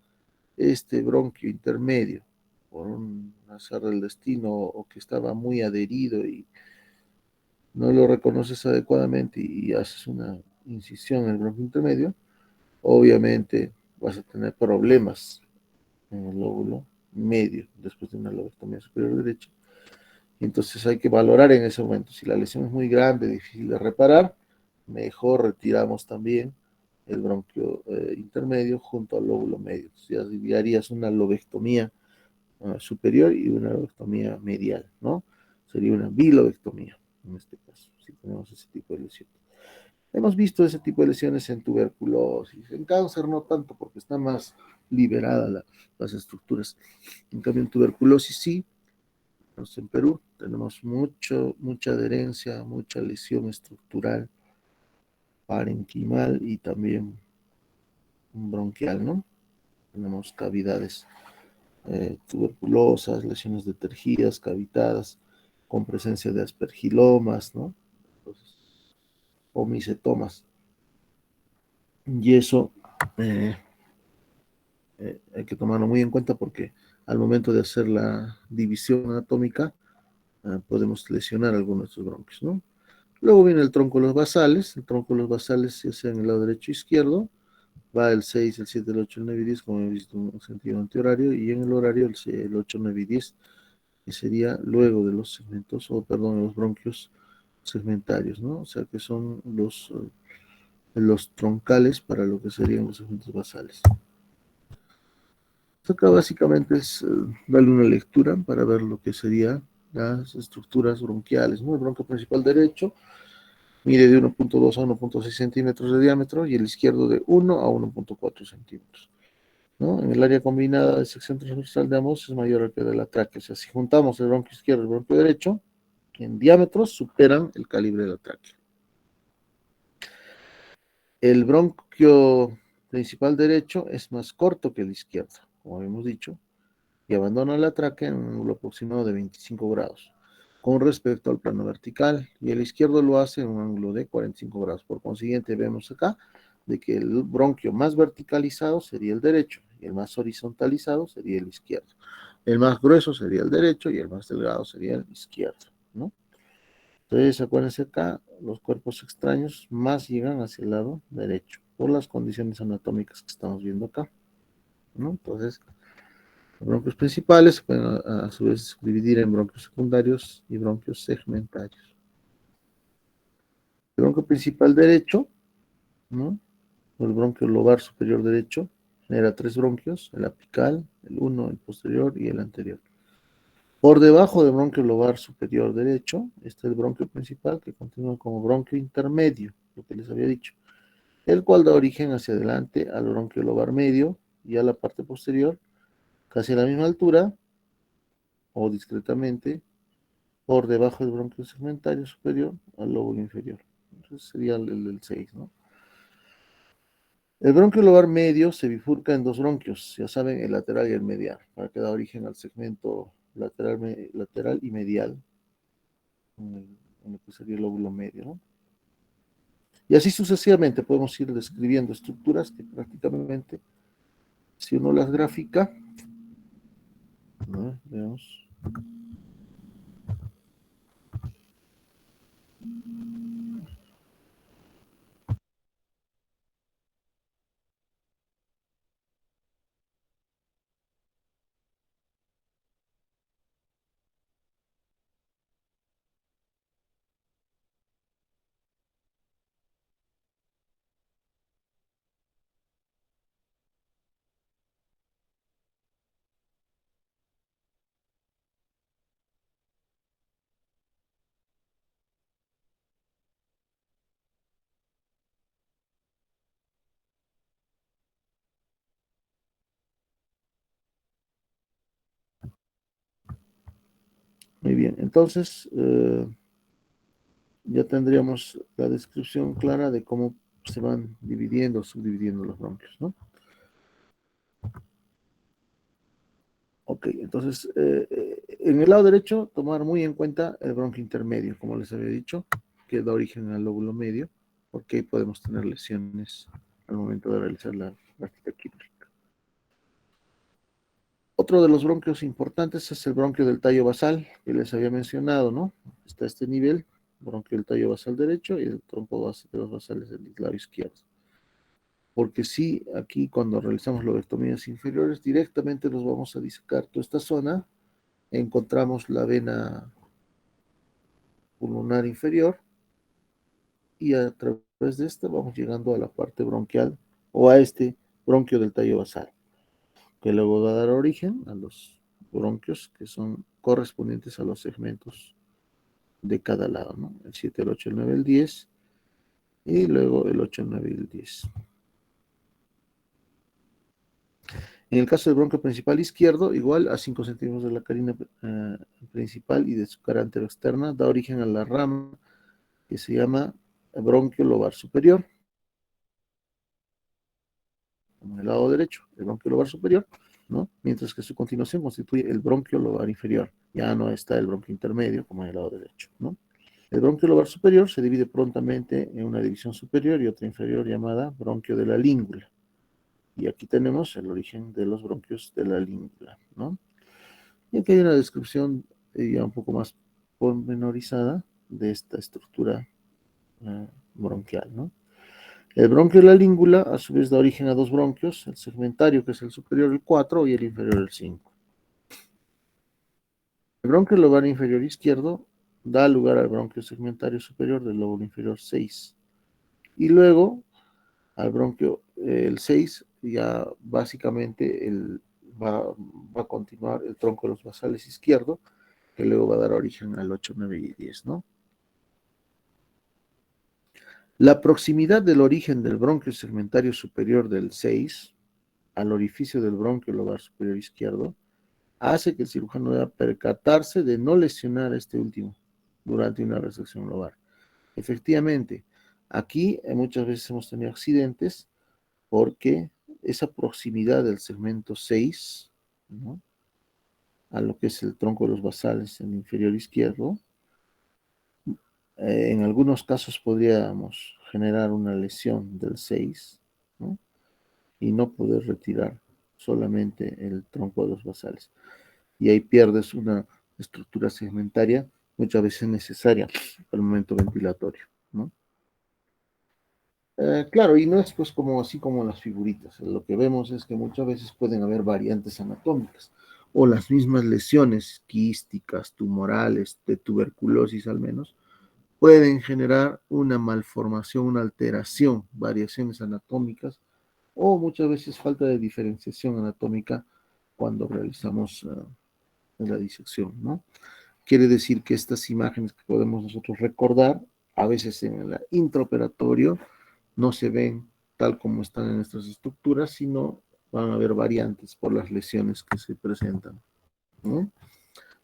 este bronquio intermedio por un azar del destino o que estaba muy adherido y no lo reconoces adecuadamente y haces una incisión en el bronquio intermedio, obviamente vas a tener problemas en el lóbulo medio después de una lobectomía superior derecha. Y entonces hay que valorar en ese momento. Si la lesión es muy grande, difícil de reparar, mejor retiramos también el bronquio intermedio junto al lóbulo medio. Entonces ya harías una lobectomía superior y una lobectomía medial, ¿no? Sería una bilobectomía en este caso, si tenemos ese tipo de lesiones. Hemos visto ese tipo de lesiones en tuberculosis, en cáncer no tanto porque está más liberada las estructuras. En cambio en tuberculosis sí, en Perú tenemos mucha adherencia, mucha lesión estructural, parenquimal y también bronquial, ¿no? Tenemos cavidades tuberculosas, lesiones de tergidas, cavitadas, con presencia de aspergilomas, ¿no? Entonces, o micetomas. Y eso eh, hay que tomarlo muy en cuenta porque al momento de hacer la división anatómica podemos lesionar algunos de estos bronquios, ¿no? Luego viene el tronco de los basales. El tronco de los basales, ya sea en el lado derecho e izquierdo, va el 6, el 7, el 8, el 9 y 10, como he visto en un sentido antihorario, y en el horario el 8, 9 y 10, que sería luego de los segmentos, o perdón, los bronquios segmentarios, ¿no? O sea que son los troncales para lo que serían los segmentos basales. Acá básicamente es darle una lectura para ver lo que serían las estructuras bronquiales, ¿no? El bronquio principal derecho mide de 1.2 a 1.6 centímetros de diámetro y el izquierdo de 1 a 1.4 centímetros, ¿no? En el área combinada de sección transversal de ambos es mayor al que de la tráquea. O sea, si juntamos el bronquio izquierdo y el bronquio derecho, en diámetros superan el calibre de la tráquea. El bronquio principal derecho es más corto que el izquierdo, como habíamos dicho, y abandona la tráquea en un ángulo aproximado de 25 grados con respecto al plano vertical, y el izquierdo lo hace en un ángulo de 45 grados. Por consiguiente, vemos acá de que el bronquio más verticalizado sería el derecho y el más horizontalizado sería el izquierdo. El más grueso sería el derecho y el más delgado sería el izquierdo, ¿no? Entonces, acuérdense acá, los cuerpos extraños más llegan hacia el lado derecho, por las condiciones anatómicas que estamos viendo acá, ¿no? Entonces, los bronquios principales se pueden a su vez dividir en bronquios secundarios y bronquios segmentarios. El bronquio principal derecho, ¿no? O el bronquio lobar superior derecho, genera tres bronquios, el apical, el uno, el posterior y el anterior. Por debajo del bronquio lobar superior derecho está el bronquio principal que continúa como bronquio intermedio, lo que les había dicho, el cual da origen hacia adelante al bronquio lobar medio y a la parte posterior, casi a la misma altura o discretamente, por debajo del bronquio segmentario superior al lóbulo inferior. Entonces sería el 6, ¿no? El bronquio lobar medio se bifurca en dos bronquios, ya saben, el lateral y el medial, para que da origen al segmento lateral y medial, en lo que sería el lóbulo medio, ¿no? Y así sucesivamente podemos ir describiendo estructuras que prácticamente, si uno las grafica, ¿no? Veamos. Muy bien, entonces ya tendríamos la descripción clara de cómo se van dividiendo, subdividiendo los bronquios, ¿no? Ok, entonces en el lado derecho tomar muy en cuenta el bronquio intermedio, como les había dicho, que da origen al lóbulo medio, porque ahí podemos tener lesiones al momento de realizar la práctica quirúrgica. Otro de los bronquios importantes es el bronquio del tallo basal, que les había mencionado, ¿no? Está a este nivel, bronquio del tallo basal derecho y el tronco base de los basales del lado izquierdo. Porque sí, aquí cuando realizamos lobectomías inferiores, directamente nos vamos a disecar toda esta zona, encontramos la vena pulmonar inferior y a través de esta vamos llegando a la parte bronquial o a este bronquio del tallo basal, que luego va a dar origen a los bronquios que son correspondientes a los segmentos de cada lado, ¿no? El 7, el 8, el 9, el 10 y luego el 8, el 9 y el 10. En el caso del bronquio principal izquierdo, igual a 5 centímetros de la carina principal y de su cara anteroexterna, da origen a la rama que se llama bronquio lobar superior, como en el lado derecho, el bronquio lobar superior, ¿no? Mientras que su continuación constituye el bronquio lobar inferior. Ya no está el bronquio intermedio como en el lado derecho, ¿no? El bronquio lobar superior se divide prontamente en una división superior y otra inferior llamada bronquio de la língula. Y aquí tenemos el origen de los bronquios de la língula, ¿no? Y aquí hay una descripción ya un poco más pormenorizada de esta estructura bronquial, ¿no? El bronquio de la língula a su vez da origen a dos bronquios, el segmentario que es el superior el 4 y el inferior el 5. El bronquio lobar inferior izquierdo da lugar al bronquio segmentario superior del lóbulo inferior 6. Y luego al bronquio el 6 ya básicamente va a continuar el tronco de los basales izquierdo, que luego va a dar origen al 8, 9 y 10, ¿no? La proximidad del origen del bronquio segmentario superior del 6 al orificio del bronquio lobar superior izquierdo hace que el cirujano deba percatarse de no lesionar este último durante una resección lobar. Efectivamente, aquí muchas veces hemos tenido accidentes porque esa proximidad del segmento 6, ¿no?, a lo que es el tronco de los basales en el inferior izquierdo, En algunos casos podríamos generar una lesión del 6, ¿no? Y no poder retirar solamente el tronco de los basales. Y ahí pierdes una estructura segmentaria muchas veces necesaria para el momento ventilatorio, ¿no? Claro, y no es pues como así como las figuritas. Lo que vemos es que muchas veces pueden haber variantes anatómicas o las mismas lesiones quísticas, tumorales, de tuberculosis al menos, pueden generar una malformación, una alteración, variaciones anatómicas o muchas veces falta de diferenciación anatómica cuando realizamos la disección, ¿no? Quiere decir que estas imágenes que podemos nosotros recordar, a veces en el intraoperatorio, no se ven tal como están en nuestras estructuras, sino van a haber variantes por las lesiones que se presentan, ¿no?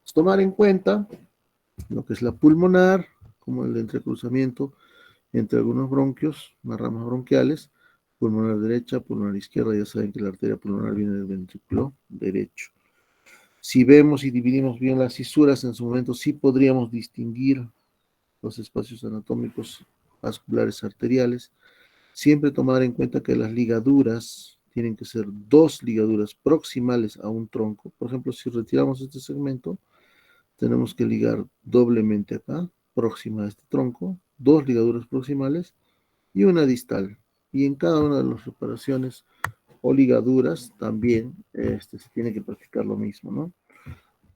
Pues tomar en cuenta lo que es la pulmonar, como el entrecruzamiento entre algunos bronquios, unas ramas bronquiales, pulmonar derecha, pulmonar izquierda, ya saben que la arteria pulmonar viene del ventrículo derecho. Si vemos y dividimos bien las fisuras, en su momento sí podríamos distinguir los espacios anatómicos vasculares arteriales. Siempre tomar en cuenta que las ligaduras tienen que ser dos ligaduras proximales a un tronco. Por ejemplo, si retiramos este segmento, tenemos que ligar doblemente acá, próxima a este tronco, dos ligaduras proximales y una distal. Y en cada una de las reparaciones o ligaduras también se tiene que practicar lo mismo, ¿no?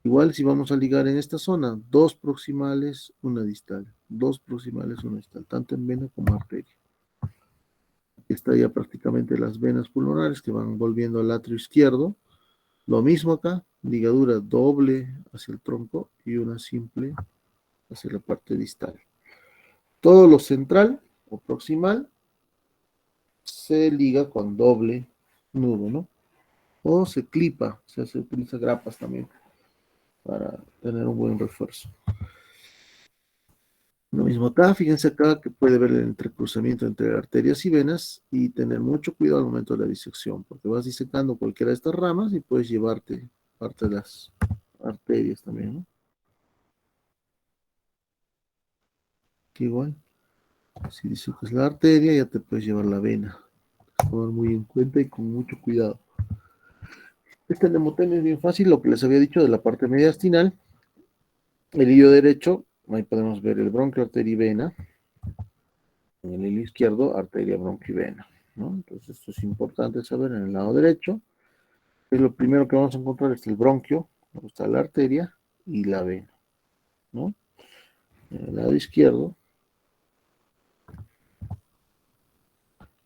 Igual si vamos a ligar en esta zona, dos proximales, una distal, dos proximales, una distal, tanto en vena como arteria. Aquí está ya prácticamente las venas pulmonares que van volviendo al atrio izquierdo. Lo mismo acá, ligadura doble hacia el tronco y una simple hacia la parte distal. Todo lo central o proximal se liga con doble nudo, ¿no? O se clipa, o sea, se utiliza grapas también para tener un buen refuerzo. Lo mismo acá, fíjense acá que puede ver el entrecruzamiento entre arterias y venas y tener mucho cuidado al momento de la disección, porque vas disecando cualquiera de estas ramas y puedes llevarte parte de las arterias también, ¿no? Que igual, si disecas la arteria ya te puedes llevar la vena. Tomar muy en cuenta y con mucho cuidado. Este nemotema es bien fácil, lo que les había dicho de la parte mediastinal, el hilo derecho, ahí podemos ver el bronquio, arteria y vena. En el hilo izquierdo, arteria, bronquio y vena, ¿no? Entonces esto es importante saber en el lado derecho. Es lo primero que vamos a encontrar es el bronquio, donde está la arteria y la vena, ¿no? En el lado izquierdo,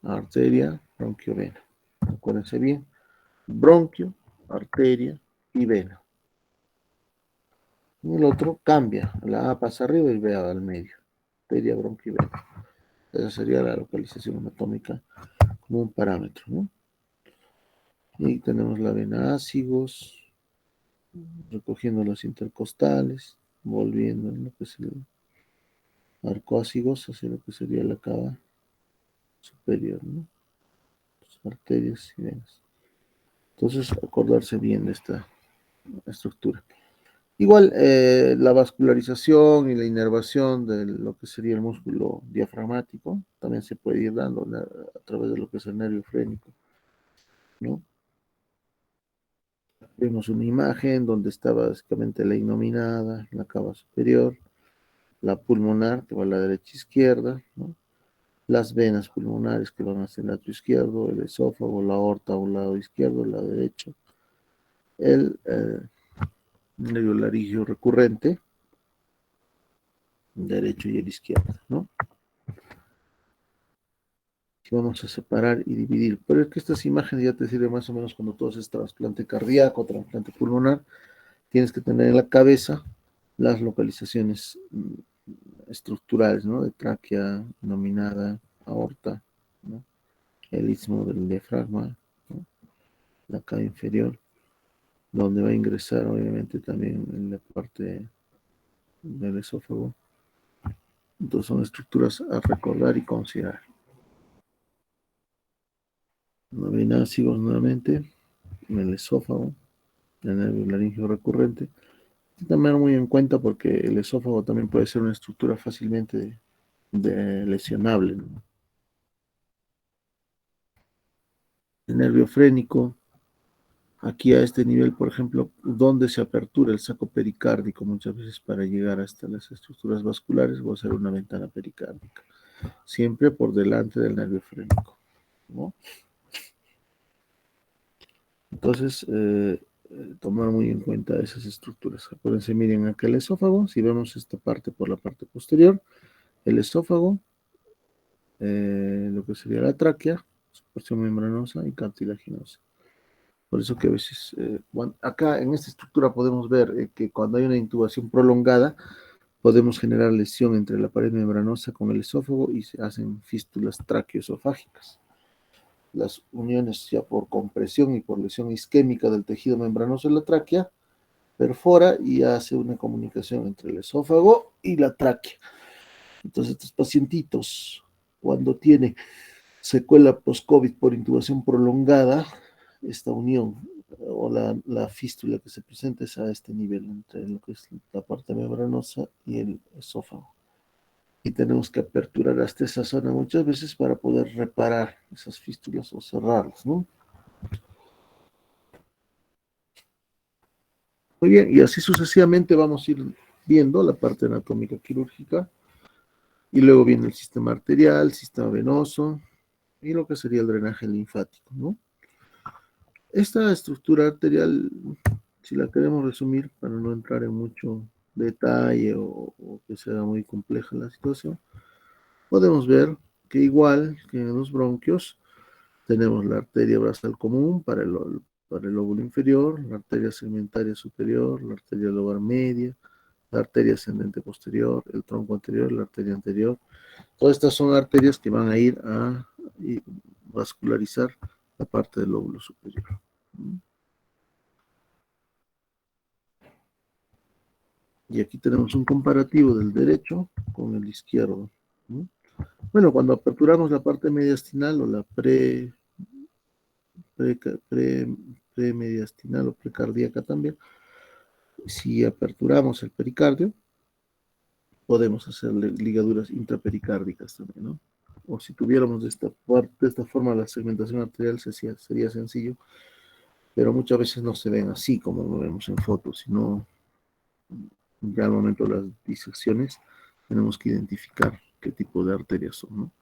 arteria, bronquio, vena. Acuérdense bien, bronquio, arteria y vena. En el otro cambia, la A pasa arriba y B al medio. Arteria, bronquio y vena. Esa sería la localización anatómica como un parámetro, ¿no? Y tenemos la vena ácigos, recogiendo los intercostales, volviendo en lo que es el arco ácigos hacia lo que sería la cava superior, ¿no? Las arterias y venas. Entonces, acordarse bien de esta estructura. Igual, la vascularización y la inervación de lo que sería el músculo diafragmático también se puede ir dando a través de lo que es el nervio frénico, ¿no? Vemos una imagen donde está básicamente la innominada, la cava superior, la pulmonar que va a la derecha izquierda, ¿no? Las venas pulmonares que van hacia el lado izquierdo, el esófago, la aorta a un lado izquierdo, el lado derecho, el nervio laringio recurrente, derecho y el izquierdo, ¿no? Vamos a separar y dividir, pero es que estas imágenes ya te sirven más o menos cuando tú haces trasplante cardíaco, trasplante pulmonar, tienes que tener en la cabeza las localizaciones estructurales, ¿no? De tráquea, nominada, aorta, ¿no? El istmo del diafragma, ¿no? La cava inferior, donde va a ingresar obviamente también en la parte del esófago. Entonces son estructuras a recordar y considerar. Novenácigos nuevamente, en el esófago, el nervio laringio recurrente, Tener muy en cuenta porque el esófago también puede ser una estructura fácilmente lesionable, ¿no? El nervio frénico, aquí a este nivel, por ejemplo, donde se apertura el saco pericárdico muchas veces para llegar hasta las estructuras vasculares o hacer una ventana pericárdica, siempre por delante del nervio frénico, ¿no? Entonces, tomar muy en cuenta esas estructuras. Acuérdense, miren acá el esófago, si vemos esta parte por la parte posterior, el esófago, lo que sería la tráquea, su porción membranosa y cartilaginosa. Por eso que a veces, acá en esta estructura podemos ver que cuando hay una intubación prolongada, podemos generar lesión entre la pared membranosa con el esófago y se hacen fístulas traqueoesofágicas. Las uniones ya por compresión y por lesión isquémica del tejido membranoso de la tráquea perfora y hace una comunicación entre el esófago y la tráquea. Entonces estos pacientitos, cuando tienen secuela post-COVID por intubación prolongada, esta unión o la fístula que se presenta es a este nivel, entre lo que es la parte membranosa y el esófago. Y tenemos que aperturar hasta esa zona muchas veces para poder reparar esas fístulas o cerrarlas, ¿no? Muy bien, y así sucesivamente vamos a ir viendo la parte anatómica quirúrgica, y luego viene el sistema arterial, sistema venoso, y lo que sería el drenaje linfático, ¿no? Esta estructura arterial, si la queremos resumir para no entrar en mucho detalle o que sea muy compleja la situación, podemos ver que igual que en los bronquios, tenemos la arteria basal común para el lóbulo inferior, la arteria segmentaria superior, la arteria lobar media, la arteria ascendente posterior, el tronco anterior, la arteria anterior. Todas estas son arterias que van a ir a vascularizar la parte del lóbulo superior. Y aquí tenemos un comparativo del derecho con el izquierdo. Bueno, cuando aperturamos la parte mediastinal o la premediastinal o precardíaca también, si aperturamos el pericardio, podemos hacer ligaduras intrapericárdicas también, ¿no? O si tuviéramos de esta forma la segmentación arterial sería sencillo, pero muchas veces no se ven así como lo vemos en fotos, sino ya al momento de las disecciones tenemos que identificar qué tipo de arterias son, ¿no?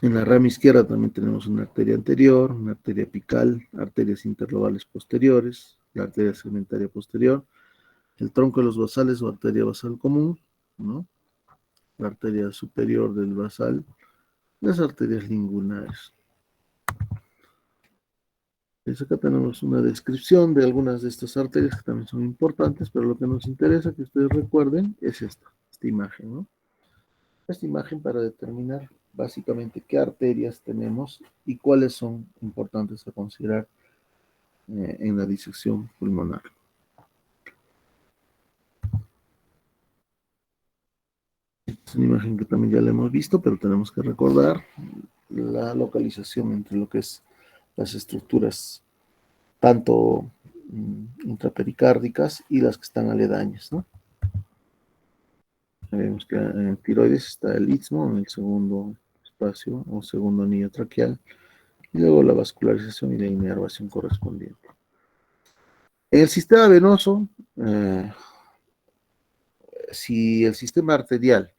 En la rama izquierda también tenemos una arteria anterior, una arteria apical, arterias interlobales posteriores, la arteria segmentaria posterior, el tronco de los basales o arteria basal común, ¿no? La arteria superior del basal, las arterias lingunares. Pues acá tenemos una descripción de algunas de estas arterias que también son importantes, pero lo que nos interesa que ustedes recuerden es esta imagen, ¿no? Esta imagen para determinar básicamente qué arterias tenemos y cuáles son importantes a considerar en la disección pulmonar. Es una imagen que también ya la hemos visto, pero tenemos que recordar la localización entre lo que es las estructuras tanto intrapericárdicas y las que están aledañas, ¿no? Vemos que en el tiroides está el istmo en el segundo espacio o segundo anillo traqueal, y luego la vascularización y la inervación correspondiente. En el sistema venoso, si el sistema arterial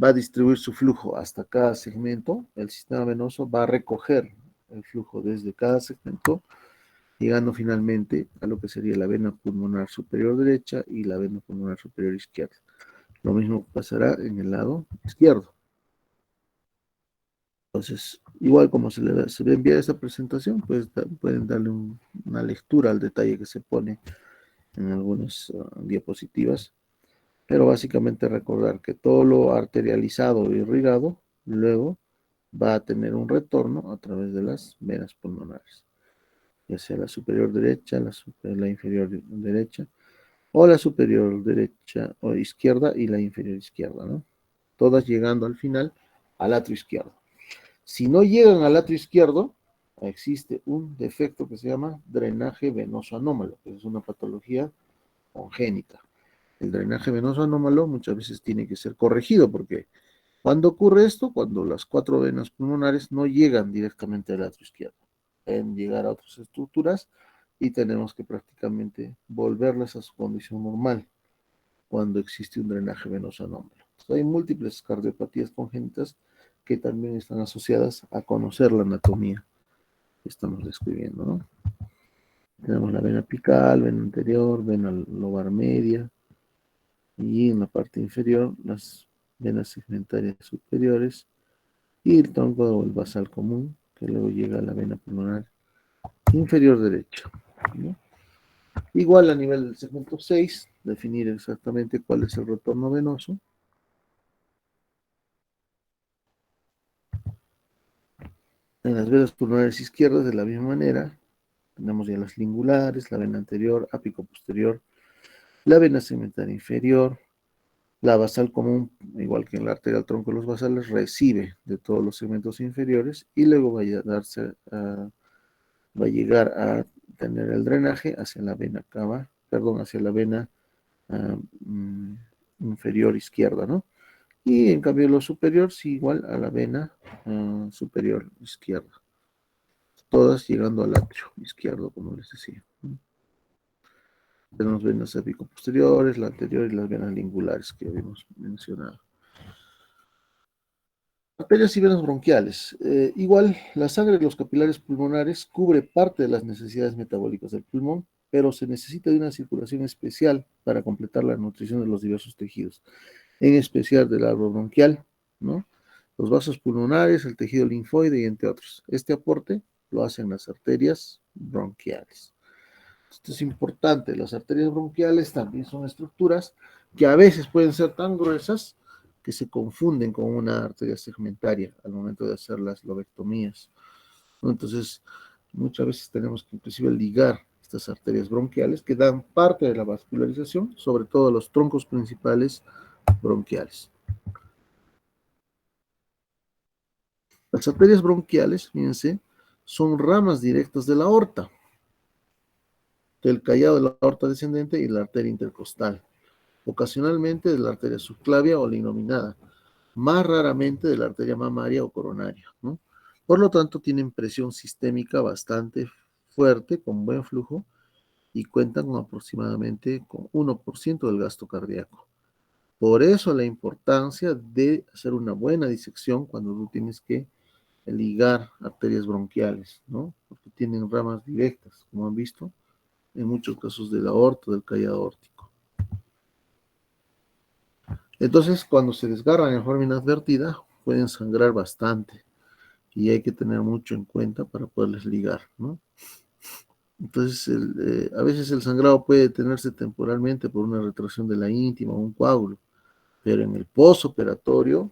va a distribuir su flujo hasta cada segmento, el sistema venoso va a recoger el flujo desde cada segmento, llegando finalmente a lo que sería la vena pulmonar superior derecha y la vena pulmonar superior izquierda. Lo mismo pasará en el lado izquierdo. Entonces, igual como se le envía esta presentación, pues pueden darle una lectura al detalle que se pone en algunas diapositivas, pero básicamente recordar que todo lo arterializado e irrigado luego va a tener un retorno a través de las venas pulmonares, ya sea la superior derecha, la inferior derecha, o la superior derecha o izquierda y la inferior izquierda, ¿no? Todas llegando al final al atrio izquierdo. Si no llegan al atrio izquierdo, existe un defecto que se llama drenaje venoso anómalo, que es una patología congénita. El drenaje venoso anómalo muchas veces tiene que ser corregido porque cuando ocurre esto, cuando las 4 venas pulmonares no llegan directamente al atrio izquierdo, pueden llegar a otras estructuras y tenemos que prácticamente volverlas a su condición normal cuando existe un drenaje venoso anómalo. Entonces, hay múltiples cardiopatías congénitas que también están asociadas a conocer la anatomía que estamos describiendo, ¿no? Tenemos la vena apical, vena anterior, vena lobar media, y en la parte inferior las venas segmentarias superiores y el tronco o el basal común, que luego llega a la vena pulmonar inferior derecha, ¿no? Igual a nivel del segmento 6, definir exactamente cuál es el retorno venoso. En las venas pulmonares izquierdas, de la misma manera, tenemos ya las lingulares, la vena anterior, ápico posterior, la vena segmentaria inferior, la basal común, igual que en la arteria del tronco de los basales, recibe de todos los segmentos inferiores y luego va a llegar a tener el drenaje hacia la vena cava, perdón, hacia la vena uh, inferior izquierda, ¿no? Y en cambio lo superior sí igual a la vena superior izquierda. Todas llegando al atrio izquierdo, como les decía. Tenemos venas apicoposteriores, la anterior y las venas lingulares que habíamos mencionado. Arterias y venas bronquiales. Igual, la sangre de los capilares pulmonares cubre parte de las necesidades metabólicas del pulmón, pero se necesita de una circulación especial para completar la nutrición de los diversos tejidos, en especial del árbol bronquial, ¿no? Los vasos pulmonares, el tejido linfoide y entre otros. Este aporte lo hacen las arterias bronquiales. Esto es importante. Las arterias bronquiales también son estructuras que a veces pueden ser tan gruesas que se confunden con una arteria segmentaria al momento de hacer las lobectomías, ¿no? Entonces, muchas veces tenemos que inclusive ligar estas arterias bronquiales que dan parte de la vascularización, sobre todo los troncos principales bronquiales. Las arterias bronquiales, fíjense, son ramas directas de la aorta, del callado de la aorta descendente y la arteria intercostal, ocasionalmente de la arteria subclavia o la innominada, más raramente de la arteria mamaria o coronaria, ¿no? Por lo tanto, tienen presión sistémica bastante fuerte, con buen flujo, y cuentan con aproximadamente con 1% del gasto cardíaco. Por eso la importancia de hacer una buena disección cuando tú tienes que ligar arterias bronquiales, ¿no? Porque tienen ramas directas, como han visto, en muchos casos del aorto, del callado aórtico. Entonces, cuando se desgarran en forma inadvertida, pueden sangrar bastante y hay que tener mucho en cuenta para poderles ligar, ¿no? Entonces, a veces el sangrado puede detenerse temporalmente por una retracción de la íntima o un coágulo, pero en el postoperatorio,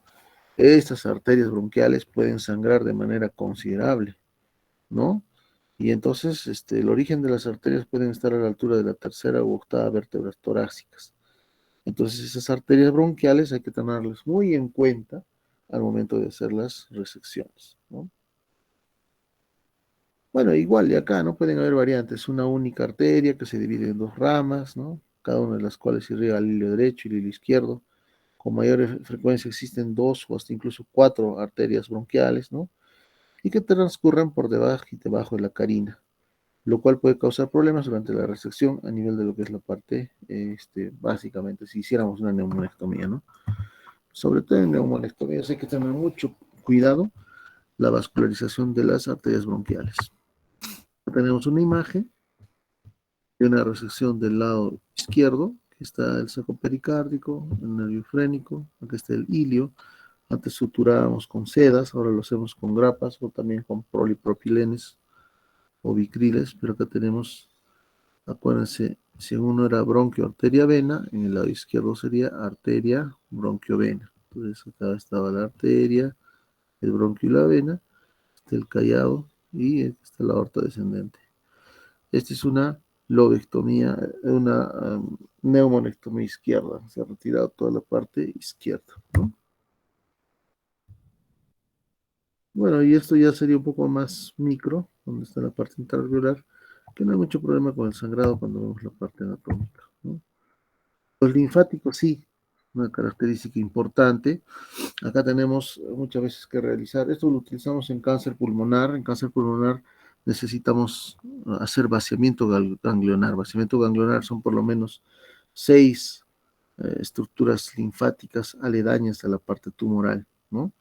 estas arterias bronquiales pueden sangrar de manera considerable, ¿no? Y entonces, el origen de las arterias pueden estar a la altura de la tercera u octava vértebras torácicas. Entonces, esas arterias bronquiales hay que tenerlas muy en cuenta al momento de hacer las resecciones, ¿no? Bueno, igual de acá, ¿no? Pueden haber variantes. Una única arteria que se divide en dos ramas, ¿no? Cada una de las cuales irriga el hilo derecho y el hilo izquierdo. Con mayor frecuencia existen dos o hasta incluso 4 arterias bronquiales, ¿no? Y que transcurren por debajo y debajo de la carina, lo cual puede causar problemas durante la resección a nivel de lo que es la parte, básicamente, si hiciéramos una neumonectomía, ¿no? Sobre todo en neumonectomías hay que tener mucho cuidado la vascularización de las arterias bronquiales. Tenemos una imagen de una resección del lado izquierdo, que está el saco pericárdico, el nervio frénico, aquí está el ilio. Antes suturábamos con sedas, ahora lo hacemos con grapas o también con polipropilenes o vicriles, pero acá tenemos, acuérdense, si uno era bronquio, arteria, vena, en el lado izquierdo sería arteria, bronquio, vena. Entonces acá estaba la arteria, el bronquio y la vena, está el callado y está la aorta descendente. Esta es una lobectomía, una neumonectomía izquierda. Se ha retirado toda la parte izquierda, ¿no? Bueno, y esto ya sería un poco más micro, donde está la parte intraalveolar, que no hay mucho problema con el sangrado cuando vemos la parte anatómica, ¿no? Los linfáticos sí, una característica importante. Acá tenemos muchas veces que realizar, esto lo utilizamos en cáncer pulmonar. En cáncer pulmonar necesitamos hacer vaciamiento ganglionar. Vaciamiento ganglionar son por lo menos 6 estructuras linfáticas aledañas a la parte tumoral, ¿no?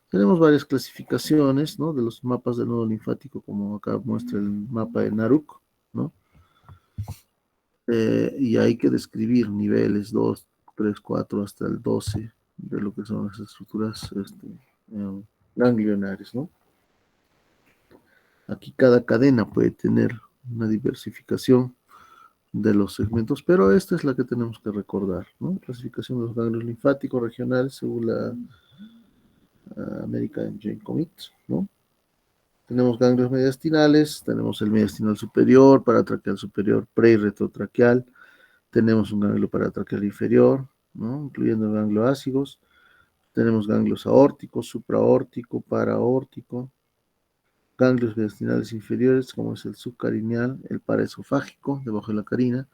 Tenemos varias clasificaciones, ¿no? De los mapas del nodo linfático, como acá muestra el mapa de Naruk, ¿no? Y hay que describir niveles 2, 3, 4 hasta el 12 de lo que son las estructuras ganglionares, ¿no? Aquí cada cadena puede tener una diversificación de los segmentos, pero esta es la que tenemos que recordar, ¿no? Clasificación de los ganglios linfáticos regionales según la American Joint Committee, ¿no? Tenemos ganglios mediastinales, tenemos el mediastinal superior, paratraqueal superior, pre y retrotraqueal, tenemos un ganglio paratraqueal inferior, ¿no? Incluyendo ganglios ácigos, tenemos ganglios aórticos, supraórtico, paraórtico, ganglios mediastinales inferiores, como es el subcarineal, el paraesofágico, debajo de la carina,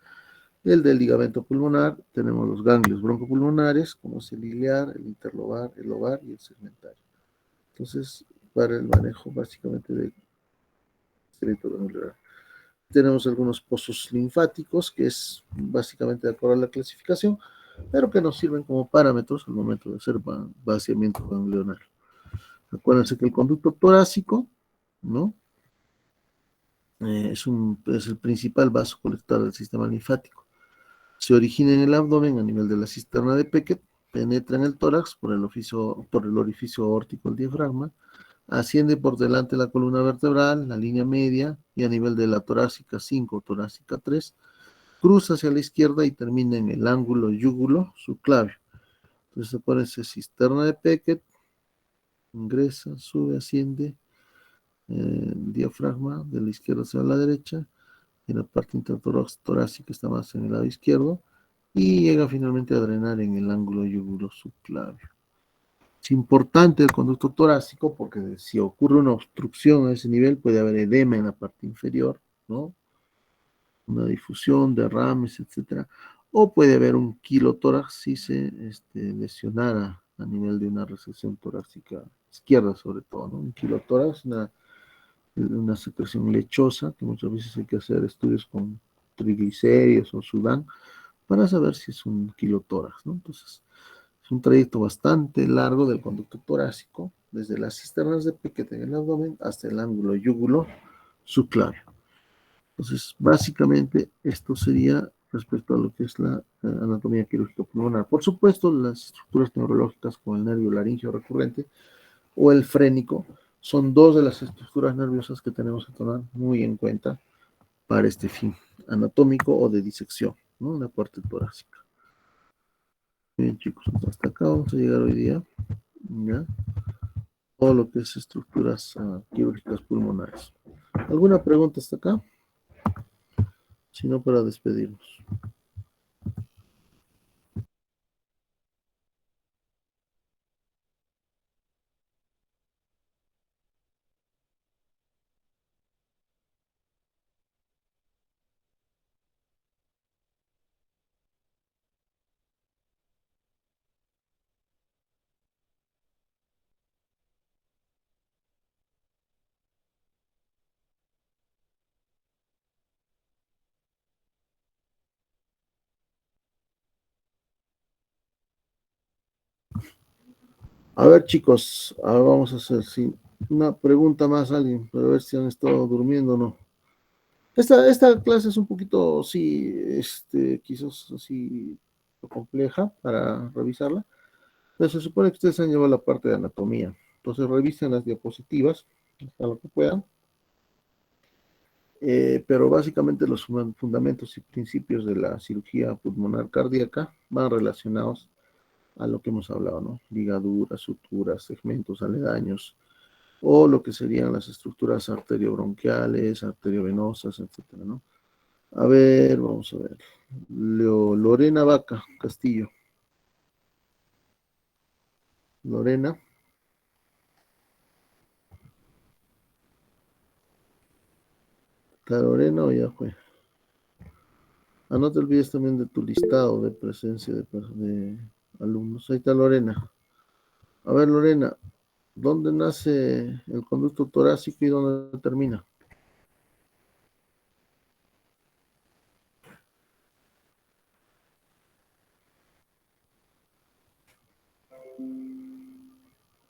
el del ligamento pulmonar, tenemos los ganglios broncopulmonares, como es el iliar, el interlobar, el lobar y el segmentario. Entonces, para el manejo básicamente del excremento ganglionar. Tenemos algunos pozos linfáticos, que es básicamente de acuerdo a la clasificación, pero que nos sirven como parámetros al momento de hacer vaciamiento ganglionar. Acuérdense que el conducto torácico, ¿no? Es el principal vaso colector del sistema linfático. Se origina en el abdomen a nivel de la cisterna de Beckett, penetra en el tórax por el orificio aórtico del diafragma, asciende por delante de la columna vertebral, la línea media y a nivel de la torácica 5, torácica 3, cruza hacia la izquierda y termina en el ángulo yúgulo subclavio. Entonces se pone esa cisterna de Beckett, ingresa, sube, asciende, diafragma de la izquierda hacia la derecha, y la parte intertorácica está más en el lado izquierdo, y llega finalmente a drenar en el ángulo yúgulo subclavio. Es importante el conducto torácico porque si ocurre una obstrucción a ese nivel puede haber edema en la parte inferior, ¿no? Una difusión, derrames, etcétera. O puede haber un quilotórax si se lesionara a nivel de una recesión torácica izquierda, sobre todo, ¿no? Un quilotórax, una secreción lechosa, que muchas veces hay que hacer estudios con triglicéridos o sudán para saber si es un quilotórax, ¿no? Entonces, es un trayecto bastante largo del conducto torácico, desde las cisternas de Beckett en el abdomen hasta el ángulo yúgulo subclavio. Entonces, básicamente, esto sería respecto a lo que es la anatomía quirúrgica pulmonar. Por supuesto, las estructuras neurológicas como el nervio laringio recurrente o el frénico son dos de las estructuras nerviosas que tenemos que tomar muy en cuenta para este fin anatómico o de disección, ¿no? En la parte torácica. Bien, chicos, hasta acá vamos a llegar hoy día, ¿ya? Todo lo que es estructuras quirúrgicas pulmonares. ¿Alguna pregunta hasta acá? Si no, para despedirnos. A ver, chicos, vamos a hacer sí, una pregunta más a alguien, para ver si han estado durmiendo o no. Esta clase es un poquito, sí, quizás así compleja para revisarla, pero se supone que ustedes han llevado la parte de anatomía. Entonces revisen las diapositivas, hasta lo que puedan. Pero básicamente los fundamentos y principios de la cirugía pulmonar cardíaca van relacionados a lo que hemos hablado, ¿no? Ligaduras, suturas, segmentos aledaños, o lo que serían las estructuras arteriobronquiales, arteriovenosas, etcétera, ¿no? A ver, vamos a ver. Lorena Vaca Castillo. Lorena. ¿Está Lorena o ya fue? Ah, no te olvides también de tu listado de presencia de alumnos. Ahí está Lorena. A ver, Lorena, ¿dónde nace el conducto torácico y dónde termina?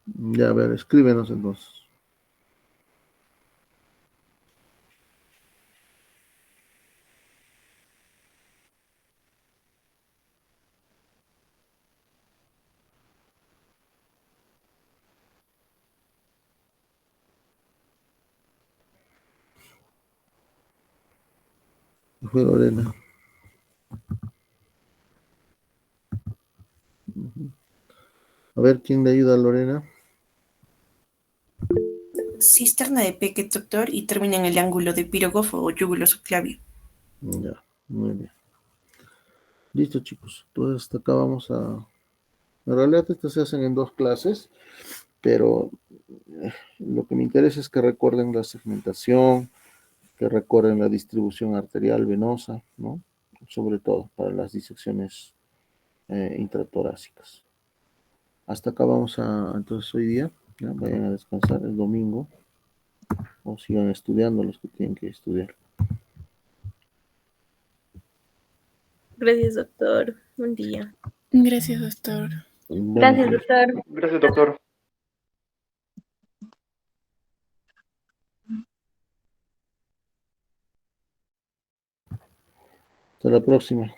Ya, a ver, escríbenos entonces. Fue Lorena. A ver, ¿quién le ayuda a Lorena? Cisterna de Beckett, doctor, y termina en el ángulo de Pirogov o yúgulo subclavio. Ya, muy bien. Listo, chicos. Entonces, hasta acá vamos a... En realidad, estas se hacen en dos clases, pero lo que me interesa es que recuerden la segmentación, que recuerden la distribución arterial venosa, ¿no? Sobre todo para las disecciones intratorácicas. Hasta acá vamos a, entonces hoy día, ¿ya? Vayan a descansar el domingo o sigan estudiando los que tienen que estudiar. Gracias, doctor. Buen día. Gracias, doctor. Buenos días. Doctor. Gracias, doctor. Hasta la próxima.